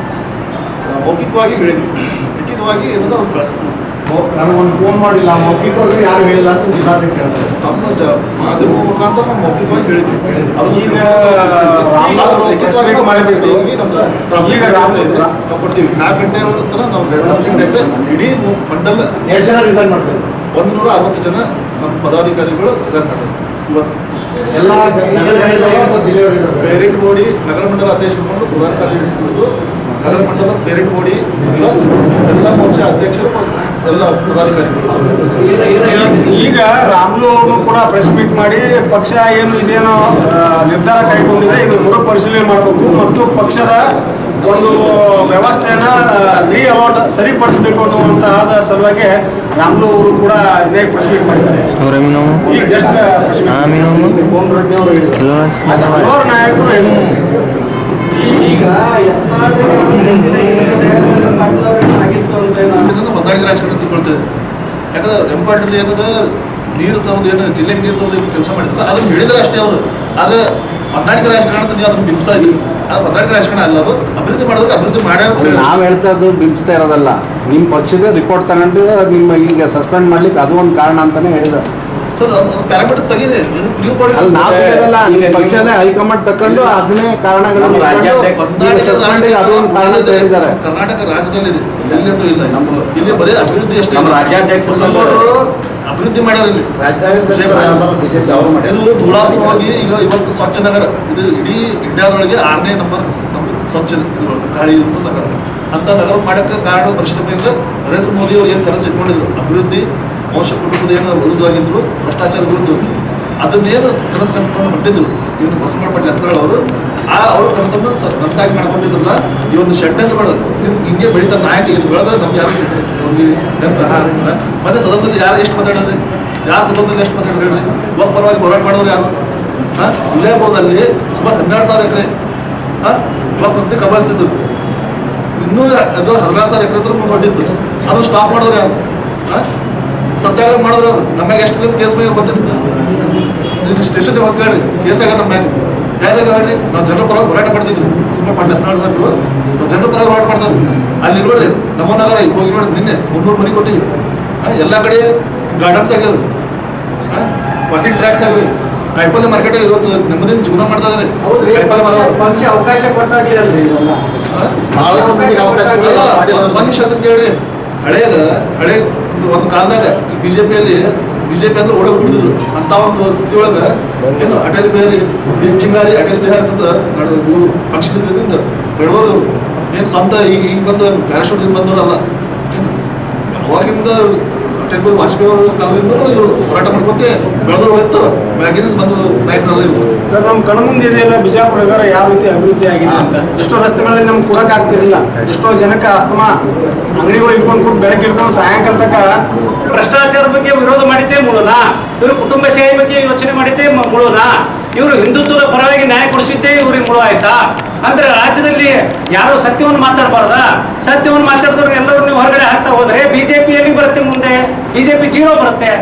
ಮೌಖಿಕವಾಗಿ ಹೇಳಿದ್ವಿ, ಲಿಖಿತವಾಗಿ ಏನದ ಅವ್ರು ಕಳಿಸ್ತೀವಿ. ನನಗೊಂದು ಫೋನ್ ಮಾಡಿಲ್ಲ, ಮೌಖಿಕವಾಗಿ ಯಾರು ಹೇಳಿಲ್ಲ ಅಂತ ಜಿಲ್ಲಾಧ್ಯಕ್ಷ ಹೇಳ್ತಾರೆ. ನಮ್ಮ ಮಾಧ್ಯಮ ಮುಖಾಂತರ ನಾವು ಮೌಖಿಕವಾಗಿ ಹೇಳಿದ್ವಿ. ಈಗ ನಾವು ಕೊಡ್ತೀವಿ. 4 ಗಂಟೆ ನಂತರ ನಾವು 2 ಗಂಟೆ ಇಡೀ ಮಂಡಲ ಎಷ್ಟು ಜನ ರಿಸೈನ್ ಮಾಡ್ತಾರೆ? 160 ಜನ ನಮ್ಮ ಪದಾಧಿಕಾರಿಗಳು ರಿಸೈನ್ ಮಾಡ್ತಾರೆ. ಇವತ್ತು ಎಲ್ಲ ನಗರಗಳಿದ್ದಾವೆ ಅಥವಾ ಜಿಲ್ಲೆಯವರಿದ್ದಾರೆ? ಪೇರೆಂಟ್ ಬಾಡಿ ನಗರ ಮಂಡಲ ಅಧ್ಯಕ್ಷರು ಪ್ರಧಾನ ಕಾರ್ಯದರ್ಶಿಗಳು, ನಗರ ಮಂಡಲದ ಪೇರೆಂಟ್ ಬಾಡಿ ಪ್ಲಸ್ ಎಲ್ಲ ಮೋರ್ಚಾ ಅಧ್ಯಕ್ಷರು, ಎಲ್ಲ ಪದಾಧಿಕಾರಿಗಳು. ಈಗ ರಾಮ್ಲು ಅವರು ಕೂಡ ಪ್ರೆಸ್ ಮೀಟ್ ಮಾಡಿ ಪಕ್ಷ ಏನು ಇದೇನೋ ನಿರ್ಧಾರ ಕೈಗೊಂಡಿದೆ, ಇದು ಮರುಪರಿಶೀಲನೆ ಮಾಡಬೇಕು ಮತ್ತು ಪಕ್ಷದ ಒಂದು ವ್ಯವಸ್ಥೆಯನ್ನ ರೀಅಲೌಟ್ ಸರಿಪಡಿಸಬೇಕು ಅನ್ನುವಂತಹ ಸಲುವಾಗಿ ರಾಮ್ಲು ಅವರು ಕೂಡ ಇದೇ ಪ್ರೆಸ್ ಮೀಟ್ ಮಾಡಿದ್ದಾರೆ. ಈಗ ಜಸ್ಟ್ ಹಲವಾರು ನಾಯಕರು ಈಗ ಹೊಂದಾಣಿಕೆ ರಾಜಕಾರಣ ತಿಳ್ಕೊಳ್ತೇವೆ. ಯಾಕಂದ್ರೆ ಎಂಪಾಟಲ್ಲಿ ಏನದ ನೀರು ತರೋದು, ಏನು ಜಿಲ್ಲೆಗೆ ನೀರು ತರೋದು ಏನು ಕೆಲಸ ಮಾಡಿದ್ರು ಅದನ್ನು ಹೇಳಿದ್ರೆ ಅಷ್ಟೇ ಅವರು. ಆದರೆ ಹೊಂದಾಣಿಕೆ ರಾಜಕಾರಣ ನೀವು ಅದನ್ನು ಬಿಂಬಿಸ್ತಾ ಇದ್ದೀವಿ. ಅದು ಹೊಂದಾಣಿಕೆ ರಾಜಕಾರಣ ಅಲ್ಲ, ಅದು ಅಭಿವೃದ್ಧಿ ಮಾಡೋದಕ್ಕೆ ಅಭಿವೃದ್ಧಿ ಮಾಡ್ಯಾರ ಅಂತ ಹೇಳಿ ನಾವು ಹೇಳ್ತಾ ಇದ್ದು ಬಿಂಬಿಸ್ತಾ ಇರೋದಲ್ಲ. ನಿಮ್ಮ ಪಕ್ಷದ ರಿಪೋರ್ಟ್ ತಗೊಂಡು ನಿಮ್ಮ ಈಗ ಸಸ್ಪೆಂಡ್ ಮಾಡ್ಲಿಕ್ಕೆ ಅದು ಒಂದು ಕಾರಣ ಅಂತಾನೆ ಹೇಳಿದ್ರು ಸರ್. ಅದು ಪ್ಯಾರಾಮೀಟರ್ ತೆಗೀರಿ, ನೀವು ಕೊಡಿ. ಅಲ್ಲಿ ನಾವು ತೆಗೆದಲ್ಲ, ನಿಮ್ಮ ಪಕ್ಷನೇ ಹೈಕಮಾಂಡ್ ತಕೊಂಡು ಅದನ್ನೇ ಕಾರಣಗಳು ಅದು ಒಂದು ಕಾರಣ ಅಂತ ಹೇಳಿದ್ದಾರೆ. ಕರ್ನಾಟಕ ರಾಜ್ಯದಲ್ಲಿದೆ, ಎಲ್ಲಂತೂ ಇಲ್ಲ. ಇಲ್ಲಿ ಬರೀ ಅಭಿವೃದ್ಧಿ ಅಷ್ಟೇ. ಅಭಿವೃದ್ಧಿ ಮಾಡ್ಯಾರ ಇಲ್ಲಿ ಬಿಜೆಪಿ ಅವರು ಇದು ಧೂಳಾಪುರ ಹೋಗಿ ಈಗ ಇವತ್ತು ಸ್ವಚ್ಛ ನಗರ, ಇದು ಇಡೀ ಇಂಡಿಯಾದೊಳಗೆ 6ನೇ ನಂಬರ್ ನಮ್ದು ಸ್ವಚ್ಛ ಗಾಳಿ ಇರುವಂಥ ನಗರ. ಅಂತ ನಗರ ಮಾಡೋಕ್ಕೆ ಕಾರಣ ವರಿಷ್ಠ ಅಂದ್ರೆ ನರೇಂದ್ರ ಮೋದಿ ಅವರು ಏನು ಕನಸು ಇಟ್ಕೊಂಡಿದ್ರು, ಅಭಿವೃದ್ಧಿ, ವಂಶ ಕುಟುಂಬದ ಏನು ವಿರುದ್ಧವಾಗಿದ್ರು, ಭ್ರಷ್ಟಾಚಾರ ವಿರುದ್ಧ, ಅದನ್ನೇನು ಕನಸು ಕಂಡುಕೊಂಡು ಹೊಂಟಿದ್ರು ಇವನು ಬಸವಣ್ಣ ಪಾಟೀಲ್ ಯತ್ನಾಳ್ ಅವರು. ಅವ್ರ ಕನಸನ್ನು ನನಸಾಗಿ ಮಾಡ್ಕೊಂಡಿದ್ರಲ್ಲ, ಈ ಒಂದು ಷಡ್ಯಂತ್ರ ಮಾಡೋದು ಹಿಂಗೆ ಬೆಳೀತಾರೆ ನಾಯಕ. ಇದು ಬೆಳೆದ್ರೆ ನಮ್ಗೆ ಯಾರು ಮೊನ್ನೆ ಸದನದಲ್ಲಿ ಯಾರು ಎಷ್ಟು ಮಾತಾಡಿದ್ರಿ, ಯಾರು ಸದನದಲ್ಲಿ ಎಷ್ಟು ಮಾತಾಡಿದ್ರಿ? ಇವಾಗ ಪರವಾಗಿ ಹೋರಾಟ ಮಾಡೋರು ಯಾರು? ವಿಜಯಪುರದಲ್ಲಿ ಸುಮಾರು 12,000 ಎಕರೆ ಇವಾಗ ಪ್ರತಿ ಕಬಳಿಸ್ತಿದ್ರು. ಇನ್ನೂ ಅದು 16,000 ಎಕರೆ ಹತ್ರ ಮುಂದೆ ಹೊಟ್ಟಿತ್ತು. ಅದನ್ನು ಸ್ಟಾಪ್ ಮಾಡೋರು ಯಾರು? ಸತ್ಯಾಗ್ರಹ ಮಾಡೋರು ಅವರು. ನಮ್ಯಾಗ ಎಷ್ಟು ಕೇಸ್ ಮ್ಯಾಗ ಬರ್ತೀನಿ, ಸ್ಟೇಷನ್ಗೆ ಹೋಗಿ ಹೇಳ್ರಿ, ಕೇಸ್ ಆಗ ನಮ್ಮ ಮ್ಯಾಗ ಯಾವ್ದಾಗ ಹೇಳ್ರಿ. ನಾವು ಜನರ ಪರವಾಗಿ ಹೋರಾಟ ಮಾಡ್ತಿದ್ವಿ. ಸುಮ್ಮನೆ ಮಾಡಿ 14 ಸಾಕು ನಾವು ಜನರ ಪರವಾಗಿ ಹೋರಾಟ ಮಾಡ್ತಾ ಇದ್ವಿ. ಅಲ್ಲಿ ನೋಡ್ರಿ ನಮ್ಮ ನಗರ ಹೋಗಿ ನೋಡಿ, ನಿನ್ನೆ 300 ಮನೆ ಕೊಟ್ಟಿವಿ. ಎಲ್ಲ ಕಡೆ ಗಾರ್ಡನ್ಸ್ ಆಗ್ಯಾವ, ವಾಕಿಂಗ್ ಟ್ರ್ಯಾಕ್ಸ್ ಆಗಿವೆ, ಕಾಯಿಪಲ್ಲೆ ಮಾರ್ಕೆಟ್ ಇವತ್ತು ನೆಮ್ಮದಿನ ಜೀವನ ಮಾಡ್ತಾ ಇದಾರೆ. ಕಾಯಿಪಲ್ಲೆ ಪಕ್ಷ ಅವಕಾಶ ಕೊಟ್ಟಾಗ್ಲಿ ಅಲ್ರಿ ಇದೆಲ್ಲ. ಮನುಷ್ಯ ಅಂತ ಕೇಳ್ರಿ. ಹಳೆ ಒಂದು ಕಾಲದಾಗ ಬಿಜೆಪಿಯಲ್ಲಿ ಬಿಜೆಪಿ ಅಂದ್ರೆ ಓಡೋಗಿ ಬಿಡಿದ್ರು ಅಂತ ಒಂದು ಸ್ಥಿತಿ ಒಳಗೆ ಏನು ಅಟಲ್ ಬಿಹಾರಿ ಚಿಂಗಾರಿ ಅಟಲ್ ಬಿಹಾರಿ ಅಂತ ಇವರು ಪಕ್ಷದಿಂದ ಬೆಳೆದವರು ಏನು ಸ್ವಂತ ಈಗ ಬಂದು ಪ್ಯಾರಾಶೂಟ್ದಿಂದ ಬಂದವರಲ್ಲ. ಅವಾಗಿಂದ ಅಟಲ್ ಬಿಹಾರಿ ವಾಜಪೇಯಿ ಅವರ ಕಾಲದಿಂದಲೂ ಇವರು ಹೋರಾಟ ಮಾಡ್ಕೊಂತೆ ಬೆಳೆದವರು ಹೋಯ್ತು ಮ್ಯಾಗಿನಿಂದ ಬಂದು ನಾಯಕರಲ್ಲ ಇವರು. ಸರ್ ನಮ್ಮ ಕಣ್ಮುಂದೆ ಇದೆಯಲ್ಲ ಬಿಜಾಪುರ ನಗರ ಯಾವ ರೀತಿ ಅಭಿವೃದ್ಧಿ ಆಗಿದೆ ಅಂತ. ಎಷ್ಟೋ ರಸ್ತೆಗಳಲ್ಲಿ ನಮ್ಗೆ ಕೊಡಕ್ ಆಗ್ತಿರ್ಲಿಲ್ಲ. ಎಷ್ಟೋ ಜನಕ್ಕೆ ಅಸ್ತಮಾ ಅಂಗಡಿಗಳು ಇಟ್ಕೊಂಡು ಕೂತ್ ಬೆಳಗ್ಗೆ ಇಟ್ಕೊಂಡು ಸಾಯಂಕಾಲ ತನಕ ಭ್ರಷ್ಟಾಚಾರದ ಬಗ್ಗೆ ವಿರೋಧ ಮಾಡಿದ್ದೇ ಮೂಲನ, ಇವರು ಕುಟುಂಬಶಾಹಿ ಬಗ್ಗೆ ಯೋಚನೆ ಮಾಡಿದ್ದೇ ಮೂಲನ, ಇವರು ಹಿಂದುತ್ವದ ಪರವಾಗಿ ನ್ಯಾಯ ಕೊಡಿಸಿದ್ದೇ ಇವ್ರಿಗೆ ಮುಳು ಆಯ್ತಾ? ಅಂದ್ರೆ ರಾಜ್ಯದಲ್ಲಿ ಯಾರೋ ಸತ್ಯವನ್ನು ಮಾತಾಡಬಾರ್ದ? ಸತ್ಯವನ್ನು ಮಾತಾಡಿದವ್ರು ಎಲ್ಲರೂ ನೀವು ಹೊರಗಡೆ ಹಾಕ್ತಾ ಹೋದ್ರೆ ಬಿಜೆಪಿಯಲ್ಲಿ ಬರುತ್ತೆ, ಮುಂದೆ ಬಿಜೆಪಿ ಜೀರೋ ಬರುತ್ತೆ.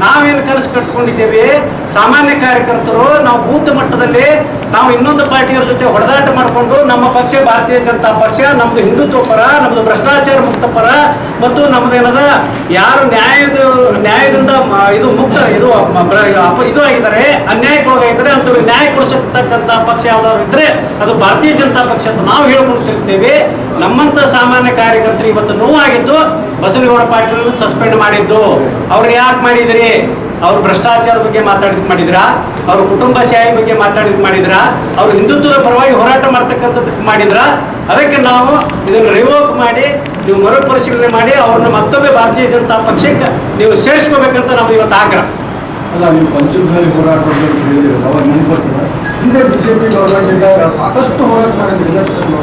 ನಾವೇನು ಕನಸು ಕಟ್ಕೊಂಡಿದ್ದೇವೆ ಸಾಮಾನ್ಯ ಕಾರ್ಯಕರ್ತರು, ನಾವು ಬೂತ್ ಮಟ್ಟದಲ್ಲಿ ನಾವು ಇನ್ನೊಂದು ಪಾರ್ಟಿಯವ್ರ ಜೊತೆ ಹೊಡೆದಾಟ ಮಾಡಿಕೊಂಡು ನಮ್ಮ ಪಕ್ಷ ಭಾರತೀಯ ಜನತಾ ಪಕ್ಷ ನಮ್ದು ಹಿಂದುತ್ವ ಪರ, ನಮ್ದು ಭ್ರಷ್ಟಾಚಾರ ಮುಕ್ತ ಪರ ಮತ್ತು ನಮ್ದು ಏನದ ಯಾರು ನ್ಯಾಯದಿಂದ ಇದು ಮುಕ್ತ ಇದು ಆಗಿದ್ದಾರೆ, ಅನ್ಯಾಯಕ್ಕೊಳಗಾಗಿದ್ದಾರೆ ಅಂತವ್ರಿಗೆ ನ್ಯಾಯ ಕೊಡಿಸತಕ್ಕಂಥ ಪಕ್ಷ ಯಾವ್ದಾದ್ರು ಇದ್ರೆ ಅದು ಭಾರತೀಯ ಜನತಾ ಪಕ್ಷ ಅಂತ ನಾವು ಹೇಳ್ಕೊಳ್ತಿರ್ತೇವೆ. ನಮ್ಮಂತ ಸಾಮಾನ್ಯ ಕಾರ್ಯಕರ್ತರು ಇವತ್ತು ನೋವಾಗಿದ್ದು ಬಸವನಗೌಡ ಪಾಟೀಲ್ ಸಸ್ಪೆಂಡ್ ಮಾಡಿದ್ದು. ಅವ್ರಿಗೆ ಯಾಕೆ ಮಾಡಿದ್ರಿ? ಅವ್ರು ಭ್ರಷ್ಟಾಚಾರ ಬಗ್ಗೆ ಮಾತಾಡಿದ್ ಮಾಡಿದ್ರ, ಅವ್ರ ಕುಟುಂಬಶಾಹಿ ಬಗ್ಗೆ ಮಾತಾಡಿದ್ ಮಾಡಿದ್ರ, ಅವ್ರು ಹಿಂದುತ್ವದ ಪರವಾಗಿ ಹೋರಾಟ ಮಾಡ್ತಕ್ಕಂಥದ್ದಕ್ಕೆ ಮಾಡಿದ್ರ? ಅದಕ್ಕೆ ನಾವು ಇದನ್ನು ರಿವೋಕ್ ಮಾಡಿ ನೀವು ಮರುಪರಿಶೀಲನೆ ಮಾಡಿ ಅವ್ರನ್ನ ಮತ್ತೊಮ್ಮೆ ಭಾರತೀಯ ಜನತಾ ಪಕ್ಷಕ್ಕೆ ನೀವು ಸೇರಿಸ್ಕೋಬೇಕಂತ ನಮ್ದು ಇವತ್ತು ಆಗ್ರಹ. ಅಲ್ಲ, ನೀವು ಪಂಚಮಸಾಲಿ ಹೋರಾಟ ಹೇಳಿದ್ರು ಅವಾಗ ನೆನಪಡ್ತೀರ. ಹಿಂದೆ ಬಿಜೆಪಿ ಗೌರ್ಮೆಂಟ್ ಇದ್ದಾಗ ಸಾಕಷ್ಟು ಹೋರಾಟ ಮಾಡಿದ್ರು.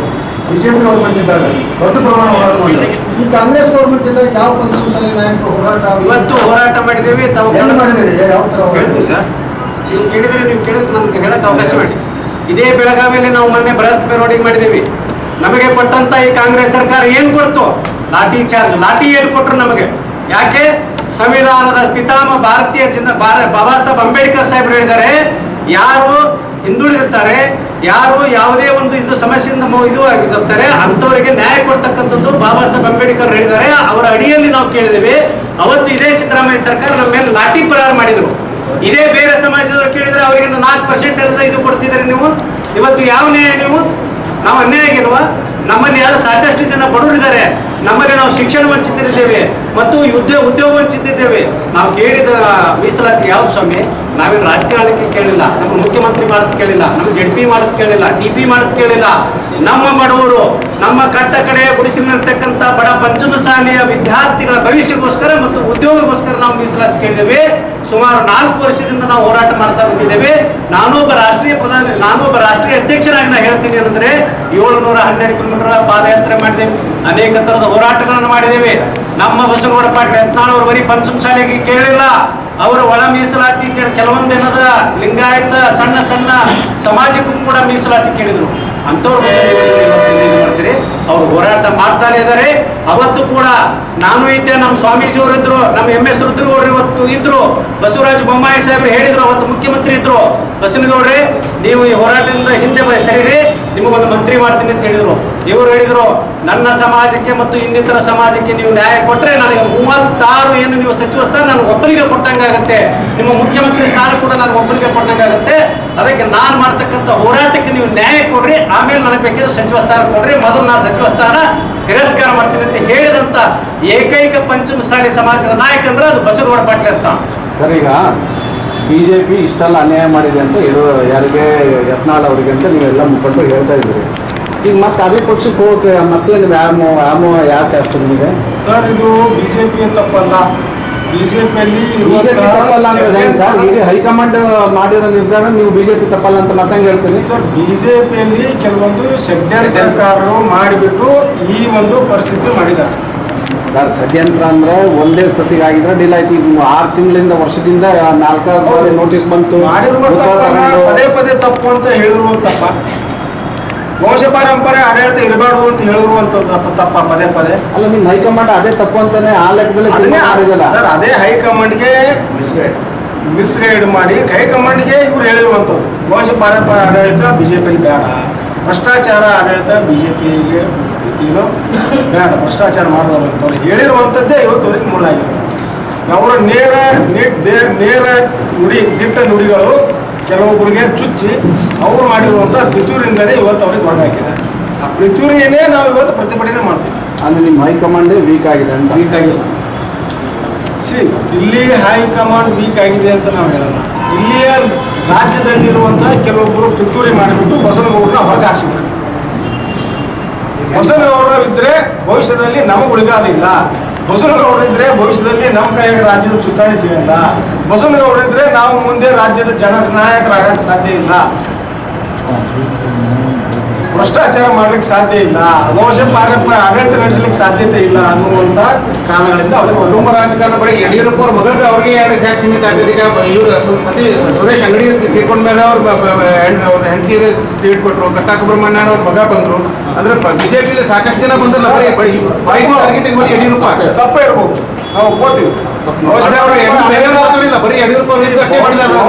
ಬಿಜೆಪಿ ಗೌರ್ಮೆಂಟ್ ಇದ್ದಾಗ ದೊಡ್ಡ ಪ್ರಮಾಣ ಹೋರಾಟ ಮಾಡಿದ್ರು. ಈ ಕಾಂಗ್ರೆಸ್ ಗೌರ್ಮೆಂಟ್ ಇದ್ದಾಗ ಯಾವ ಪಂಚಮಸಾಲಿ ನಾಯಕರು ಹೋರಾಟ ಇವತ್ತು ಹೋರಾಟ ಮಾಡಿದ್ದೇವೆ. ತಾವು ಮಾಡಿದ್ದೀರಿ? ಯಾವ ಥರ ಹೇಳ್ತೀವಿ ಸರ್, ನೀವು ಕೇಳಿದ್ರೆ ನಮ್ಗೆ ಹೇಳಕ್ಕೆ ಅವಕಾಶ ಮಾಡಿ. ಇದೇ ಬೆಳಗಾವಿಯಲ್ಲಿ ನಾವು ಮೊನ್ನೆ ಬೃಹತ್ ಮೆರವಣಿಗೆ ಮಾಡಿದ್ದೀವಿ. ನಮಗೆ ಕೊಟ್ಟಂತ ಈ ಕಾಂಗ್ರೆಸ್ ಸರ್ಕಾರ ಏನ್ ಕೊಡ್ತು? ಲಾಠಿ ಚಾರ್ಜ್, ಲಾಠಿ ಏನ್ ಕೊಟ್ರು ನಮಗೆ? ಯಾಕೆ? ಸಂವಿಧಾನದ ಪಿತಾಮಹ ಭಾರತೀಯ ಬಾಬಾ ಸಾಹೇಬ್ ಅಂಬೇಡ್ಕರ್ ಸಾಹೇಬ್ರು ಹೇಳಿದ್ದಾರೆ, ಯಾರು ಹಿಂದುಳಿದಿರ್ತಾರೆ, ಯಾರು ಯಾವುದೇ ಒಂದು ಇದು ಸಮಸ್ಯೆಯಿಂದ ಇದು ಆಗಿರ್ತಾರೆ ಅಂಥವರಿಗೆ ನ್ಯಾಯ ಕೊಡ್ತಕ್ಕಂಥದ್ದು ಬಾಬಾ ಸಾಹೇಬ್ ಅಂಬೇಡ್ಕರ್ ಹೇಳಿದ್ದಾರೆ. ಅವರ ಅಡಿಯಲ್ಲಿ ನಾವು ಕೇಳಿದ್ದೇವೆ. ಅವತ್ತು ಇದೇ ಸಿದ್ದರಾಮಯ್ಯ ಸರ್ಕಾರ ನಮ್ಮ ಮೇಲೆ ಲಾಠಿ ಪ್ರಹಾರ ಮಾಡಿದ್ರು. ಇದೇ ಬೇರೆ ಸಮಾಜದವರು ಕೇಳಿದ್ರೆ ಅವರಿಗೆ 4% ಇದು ಕೊಡ್ತಿದ್ದಾರೆ. ನೀವು ಇವತ್ತು ಯಾವ ನ್ಯಾಯ? ನೀವು ನಾವು ಅನ್ಯಾಯ ಆಗಿಲ್ವಾ? ನಮ್ಮಲ್ಲಿ ಯಾರು ಸಾಕಷ್ಟು ಜನ ಬಡವರಿದ್ದಾರೆ, ನಮ್ಮಲ್ಲಿ ನಾವು ಶಿಕ್ಷಣ ವಂಚಿತರಿದ್ದೇವೆ ಮತ್ತು ಉದ್ಯೋಗ ವಂಚಿತಿದ್ದೇವೆ. ನಾವು ಕೇಳಿದ ಮೀಸಲಾತಿ ಯಾವ್ದು ಸ್ವಾಮಿ? ನಾವೇನು ರಾಜಕಾರಣಕ್ಕೆ ಕೇಳಿಲ್ಲ, ನಮ್ಮ ಮುಖ್ಯಮಂತ್ರಿ ಮಾಡೋದು ಕೇಳಿಲ್ಲ, ನಮ್ಮ ZP ಮಾಡೋದು ಕೇಳಿಲ್ಲ, DP ಮಾಡೋದು ಕೇಳಿಲ್ಲ. ನಮ್ಮ ಬಡವರು, ನಮ್ಮ ಕಟ್ಟ ಕಡೆ ಗುಡಿಸಿಲಿರ್ತಕ್ಕಂಥ ಬಡ ಪಂಚಮಸಾಲಿಯ ವಿದ್ಯಾರ್ಥಿಗಳ ಭವಿಷ್ಯಕ್ಕೋಸ್ಕರ ಮತ್ತು ಉದ್ಯೋಗಕ್ಕೋಸ್ಕರ ನಾವು ಮೀಸಲಾತಿ ಕೇಳಿದ್ದೇವೆ. ಸುಮಾರು 4 ವರ್ಷದಿಂದ ನಾವು ಹೋರಾಟ ಮಾಡ್ತಾ ಬಂದಿದ್ದೇವೆ. ನಾನೊಬ್ಬ ರಾಷ್ಟ್ರೀಯ ಅಧ್ಯಕ್ಷರಾಗಿ ನಾನು ಹೇಳ್ತೀನಿ ಏನಂದ್ರೆ 712 ಕಿಲೋಮೀಟರ್ ಪಾದಯಾತ್ರೆ ಮಾಡಿದ್ದೇವೆ, ಅನೇಕ ತರದ ಹೋರಾಟಗಳನ್ನು ಮಾಡಿದ್ದೇವೆ. ನಮ್ಮ ಬಸವನಗೌಡ ಪಾಟೀಲ್ ಯತ್ನಾಳ್ ಅವರು ಬರೀ ಪಂಚಮಸಾಲಿಗೆ ಕೇಳಿಲ್ಲ, ಅವರು ಒಳ ಮೀಸಲಾತಿ ಕೆಲವೊಂದೇನದ ಲಿಂಗಾಯತ ಸಣ್ಣ ಸಮಾಜಕ್ಕೂ ಕೂಡ ಮೀಸಲಾತಿ ಕೇಳಿದ್ರು. ಅಂಥವ್ರ ಮಾಡ್ತೀರಿ, ಅವ್ರು ಹೋರಾಟ ಮಾಡ್ತಾನೆ ಇದ್ದಾರೆ. ಅವತ್ತು ಕೂಡ ನಾನು ಇದ್ದೆ, ನಮ್ಮ ಸ್ವಾಮೀಜಿಯವರು ಇದ್ರು, ನಮ್ಮ MS ರುದ್ರಗೌಡರು ಇವತ್ತು ಇದ್ರು, ಬಸವರಾಜ ಬೊಮ್ಮಾಯಿ ಸಾಹೇಬ್ರು ಹೇಳಿದ್ರು, ಅವತ್ತು ಮುಖ್ಯಮಂತ್ರಿ ಇದ್ರು, ಬಸವನಗೌಡ್ರೆ ನೀವು ಈ ಹೋರಾಟದಿಂದ ಹಿಂದೆ ಸರಿರಿ, ನಿಮಗೊಂದು ಮಂತ್ರಿ ಮಾಡ್ತೀನಿ ಅಂತ ಹೇಳಿದ್ರು. ಇವರು ಹೇಳಿದ್ರು, ನನ್ನ ಸಮಾಜಕ್ಕೆ ಮತ್ತು ಇನ್ನಿತರ ಸಮಾಜಕ್ಕೆ ನೀವು ನ್ಯಾಯ ಕೊಟ್ಟರೆ ನನಗೆ 36 ಏನು ನೀವು ಸಚಿವ ಸ್ಥಾನ ನನಗೆ ಒಬ್ಬರಿಗೆ ಕೊಟ್ಟಂಗಾಗತ್ತೆ, ನಿಮ್ಮ ಮುಖ್ಯಮಂತ್ರಿ ಸ್ಥಾನ ಕೂಡ ನನಗೆ ಒಬ್ಬರಿಗೆ ಕೊಟ್ಟಂಗಾಗತ್ತೆ. ಅದಕ್ಕೆ ನಾನು ಮಾಡ್ತಕ್ಕಂಥ ಹೋರಾಟಕ್ಕೆ ನೀವು ನ್ಯಾಯ ಕೊಡ್ರಿ, ಆಮೇಲೆ ನನಗೆ ಬೇಕಿದ್ರೆ ಸಚಿವ ಸ್ಥಾನ ಕೊಡ್ರಿ, ಮೊದಲು ನಾನು ಸಚಿವ ಸ್ಥಾನ ತಿರಸ್ಕಾರ ಮಾಡ್ತೀನಿ ಅಂತ ಹೇಳಿದಂತ ಏಕೈಕ ಪಂಚಮಸಾಲಿ ಸಮಾಜದ ನಾಯಕ ಅಂದ್ರೆ ಅದು ಬಸವನಗೌಡ ಪಾಟೀಲ್ ಅಂತ. ಸರ್, ಈಗ ಬಿಜೆಪಿ ಇಷ್ಟೆಲ್ಲ ಅನ್ಯಾಯ ಮಾಡಿದೆ ಅಂತ ಯಾರಿಗೆ ಯತ್ನಾಳ್ ಅವರಿಗೆ ಅಂತ ನೀವೆಲ್ಲ ಮುಖಂಡರು ಹೇಳ್ತಾ ಇದ್ದೀರಿ. ಈಗ ಮತ್ತೆ ಅದೇ ಪಕ್ಷಕ್ಕೆ ಹೋಗಕ್ಕೆ ಮತ್ತೇನು ವ್ಯಾಮೋ ಯಾಕೆ ಅಷ್ಟು ನಿಮಗೆ? ಸರ್, ಇದು ಬಿಜೆಪಿ ತಪ್ಪಲ್ಲ. ಬಿಜೆಪಿಯಲ್ಲಿ ತಪ್ಪಲ್ಲ ಅಂದ್ರೆ ಸರ್, ಈಗ ಹೈಕಮಾಂಡ್ ಮಾಡಿರೋ ನಿರ್ಧಾರ ನೀವು ಬಿಜೆಪಿ ತಪ್ಪಲ್ಲ ಅಂತ ಮತ್ತಂಗೆ ಹೇಳ್ತೀನಿ ಸರ್. ಬಿಜೆಪಿಯಲ್ಲಿ ಕೆಲವೊಂದು ಷಡ್ಯಂತ್ರಕಾರರು ಮಾಡಿಬಿಟ್ಟು ಈ ಒಂದು ಪರಿಸ್ಥಿತಿ ಮಾಡಿದ್ದಾರೆ ಸರ್. ಷಡ್ಯಂತ್ರ ಅಂದ್ರೆ ಒಂದೇ ಸತಿಗಾಗಿದ್ರೆ ಡಿಲ್ ಆಯ್ತು. ಈಗ 6 ತಿಂಗಳಿಂದ ವರ್ಷದಿಂದ 4 ಬಾರಿ ನೋಟಿಸ್ ಬಂತು. ಮಾಡಿರುವ ಪದೇ ತಪ್ಪು ಅಂತ ಹೇಳಿರುವ ತಪ್ಪ, ವಂಶ ಪಾರಂಪರೆ ಆಡಳಿತ ಇರಬಾರ್ದು ಅಂತ ಹೇಳಿರುವಂತದ್ದು ತಪ್ಪ ಪದೇ ಅಲ್ಲ. ನಿಮ್ಮ ಹೈಕಮಾಂಡ್ ಅದೇ ತಪ್ಪು ಅಂತಾನೆ ಆ ಲೆಕ್ಕದಲ್ಲಿ ಸರ್. ಅದೇ ಹೈಕಮಾಂಡ್ಗೆ ಮಿಸ್ಗೈಡ್ ಮಾಡಿ ಹೈಕಮಾಂಡ್ಗೆ ಇವ್ರು ಹೇಳಿರುವಂಥದ್ದು ವಂಶ ಪಾರಂಪರೆ ಆಡಳಿತ ಬಿಜೆಪಿಯಲ್ಲಿ ಬೇಡ, ಭ್ರಷ್ಟಾಚಾರ ಆಡಳಿತ ಬಿಜೆಪಿಗೆ ಏನು ಬೇಡ, ಭ್ರಷ್ಟಾಚಾರ ಮಾಡಿದವಂಥವ್ರು ಹೇಳಿರುವಂಥದ್ದೇ ಇವತ್ತು ಅವ್ರಿಗೆ ಮುಳ್ಳಾಗಿರೋದು. ಅವರ ನೇರ ದಿಟ್ಟ ನುಡಿಗಳು ಕೆಲವೊಬ್ಬರಿಗೆ ಚುಚ್ಚಿ ಅವ್ರು ಮಾಡಿರುವಂಥ ಪಿತೂರಿಂದಲೇ ಇವತ್ತು ಅವ್ರಿಗೆ ಹೊರಗಾಕಿದೆ. ಆ ಪಿತೂರಿಯನ್ನೇ ನಾವು ಇವತ್ತು ಪ್ರತಿಭಟನೆ ಮಾಡ್ತೀವಿ. ಅಂದ್ರೆ ನಿಮ್ಮ ಹೈಕಮಾಂಡ್ ವೀಕ್ ಆಗಿದೆ ಅಂತ. ವೀಕ್ ಆಗಿಲ್ಲ. ದಿಲ್ಲಿ ಹೈಕಮಾಂಡ್ ವೀಕ್ ಆಗಿದೆ ಅಂತ ನಾವು ಹೇಳಲ್ಲ. ಇಲ್ಲಿಯ ರಾಜ್ಯದಲ್ಲಿರುವಂತಹ ಕೆಲವೊಬ್ಬರು ಪಿತೂರಿ ಮಾಡಿಬಿಟ್ಟು ಬಸವನಗೌಡರನ್ನ ಹೊರಗೆ ಹಾಕ್ಸಿದ್ದಾರೆ. ಬಸವನಗೌಡರು ಇದ್ರೆ ಭವಿಷ್ಯದಲ್ಲಿ ನಮಗೆ ಉಳಿಗಾಲ ಇಲ್ಲ. ಬಸವನಗೌಡರು ಇದ್ರೆ ಭವಿಷ್ಯದಲ್ಲಿ ನಮ್ಮ ಕೈಯಾಗ ರಾಜ್ಯದ ಚುಕ್ಕಾಣಿ ಸಿಗಲ್ಲ. ಬಸವನಗೌಡರು ಇದ್ರೆ ನಾವು ಮುಂದೆ ರಾಜ್ಯದ ಜನನಾಯಕರಾಗಕ್ಕೆ ಸಾಧ್ಯ ಇಲ್ಲ. ಭ್ರಷ್ಟಾಚಾರ ಮಾಡ್ಲಿಕ್ಕೆ ಸಾಧ್ಯ ಇಲ್ಲ. ಆಡಳಿತ ನಡೆಸಲಿಕ್ಕೆ ಸಾಧ್ಯತೆ ಇಲ್ಲ ಅನ್ನುವಂತ ಕಾರಣಗಳಿಂದ ಅವರಿಗೆ ಕುಟುಂಬ ರಾಜಕಾರಣ ಬರೀ ಯಡಿಯೂರಪ್ಪ ಅವ್ರ ಮಗಗೆ ಅವ್ರಿಗೆ 2 ಶಾಖ ಸೀಮಿತ ಆಗ್ತದೆ. ಈಗ ಇವರು ಸುರೇಶ್ ಅಂಗಡಿ ತೀರ್ಕೊಂಡ ಮೇಲೆ ಅವ್ರ ಹೆಂಡತಿ ಸ್ಟೇಟ್ ಕೊಟ್ಟರು, ಕಟ್ಟಾ ಸುಬ್ರಹ್ಮಣ್ಯ ಅವ್ರ ಮಗ ಬಂದ್ರು. ಅಂದ್ರೆ ಬಿಜೆಪಿಯಲ್ಲಿ ಸಾಕಷ್ಟು ಜನ ಬಂದಲ್ಲ, ಬರೀ ಟಾರ್ಗೆಟಿಂಗ್ ಬರೀ ಯಡಿಯೂರಪ್ಪ ತಪ್ಪೇ ಇರ್ಬೋದು, ನಾವು ಒಪ್ಕೋತೀವಿ. ಬರೀ ಯಡಿಯೂರಪ್ಪ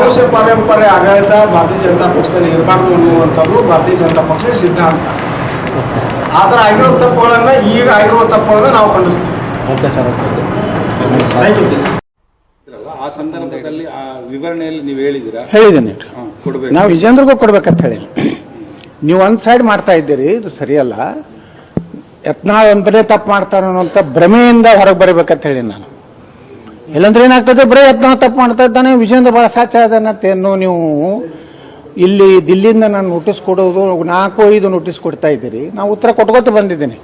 ವಂಶ ಪಾರಂಪರ್ಯ ಆಡಳಿತ ಭಾರತೀಯ ಜನತಾ ಪಕ್ಷದಲ್ಲಿ ಇರಬಾರ್ದು ಅನ್ನುವಂಥದ್ದು ಭಾರತೀಯ ಜನತಾ ಪಕ್ಷದ ಸಿದ್ಧಾಂತ. ಆ ಥರ ಆಗಿರೋ ತಪ್ಪುಗಳನ್ನ ಈಗ ಆಗಿರುವ ತಪ್ಪುಗಳನ್ನ ನಾವು ಖಂಡಿಸ್ತೀವಿ. Okay sir, thank you. ಆ ಸಂದರ್ಭದಲ್ಲಿ ಆ ವಿವರಣೆಯಲ್ಲಿ ನೀವು ಹೇಳಿದ್ದೀರಾ? ಹೇಳಿದ್ದೀನಿ. ಕೊಡ್ಬೇಕು. ನಾವು ವಿಜೇಂದ್ರಗೂ ಕೊಡ್ಬೇಕಂತ ಹೇಳಿ ನೀವು ಒಂದ್ ಸೈಡ್ ಮಾಡ್ತಾ ಇದ್ದೀರಿ, ಇದು ಸರಿಯಲ್ಲ. ಯತ್ನಾಳ್ ಒಂದನೇ ತಪ್ಪು ಮಾಡ್ತಾನೆ ಅನ್ನೋಂಥ ಭ್ರಮೆಯಿಂದ ಹೊರಗೆ ಬರಬೇಕಂತ ಹೇಳಿ ನಾನು. ಇಲ್ಲಂದ್ರೆ ಏನಾಗ್ತದೆ, ಬರೀ ಯತ್ನಾಳ್ ತಪ್ಪು ಮಾಡ್ತಾ ಇದ್ದಾನೆ, ವಿಜೇಂದ್ರ ಬಹಳ ಸಾಚ ಅದನ್ನತ್ತೇನು ನೀವು ಇಲ್ಲಿ ದಿಲ್ಲಿಯಿಂದ ನಾನು ನೋಟಿಸ್ ಕೊಡೋದು 4-5 ನೋಟಿಸ್ ಕೊಡ್ತಾ ಇದ್ದೀರಿ. ನಾವು ಉತ್ತರ ಕೊಟ್ಕೋತ ಬಂದಿದ್ದೀನಿ.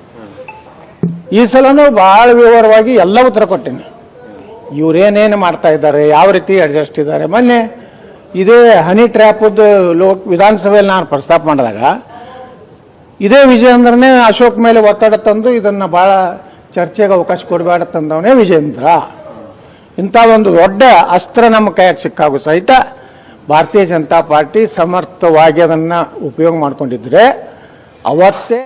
ಈ ಸಲನೂ ಬಹಳ ವಿವರವಾಗಿ ಎಲ್ಲ ಉತ್ತರ ಕೊಟ್ಟೇನೆ. ಇವ್ರೇನೇನು ಮಾಡ್ತಾ ಇದ್ದಾರೆ, ಯಾವ ರೀತಿ ಅಡ್ಜಸ್ಟ್ ಇದ್ದಾರೆ. ಮೊನ್ನೆ ಇದೇ ಹನಿ ಟ್ರ್ಯಾಪದ್ದು ವಿಧಾನಸಭೆಯಲ್ಲಿ ನಾನು ಪ್ರಸ್ತಾಪ ಮಾಡಿದಾಗ ಇದೇ ವಿಜಯೇಂದ್ರನೇ ಅಶೋಕ್ ಮೇಲೆ ಒತ್ತಡ ತಂದು ಇದನ್ನ ಬಹಳ ಚರ್ಚೆಗೆ ಅವಕಾಶ ಕೊಡಬೇಡ ತಂದವನೇ ವಿಜಯೇಂದ್ರ. ಇಂಥ ಒಂದು ದೊಡ್ಡ ಅಸ್ತ್ರ ನಮ್ಮ ಕೈಯಾಗ ಸಿಕ್ಕಾಗೂ ಸಹಿತ ಭಾರತೀಯ ಜನತಾ ಪಾರ್ಟಿ ಸಮರ್ಥವಾಗಿ ಅದನ್ನ ಉಪಯೋಗ ಮಾಡ್ಕೊಂಡಿದ್ರೆ ಅವತ್ತೇ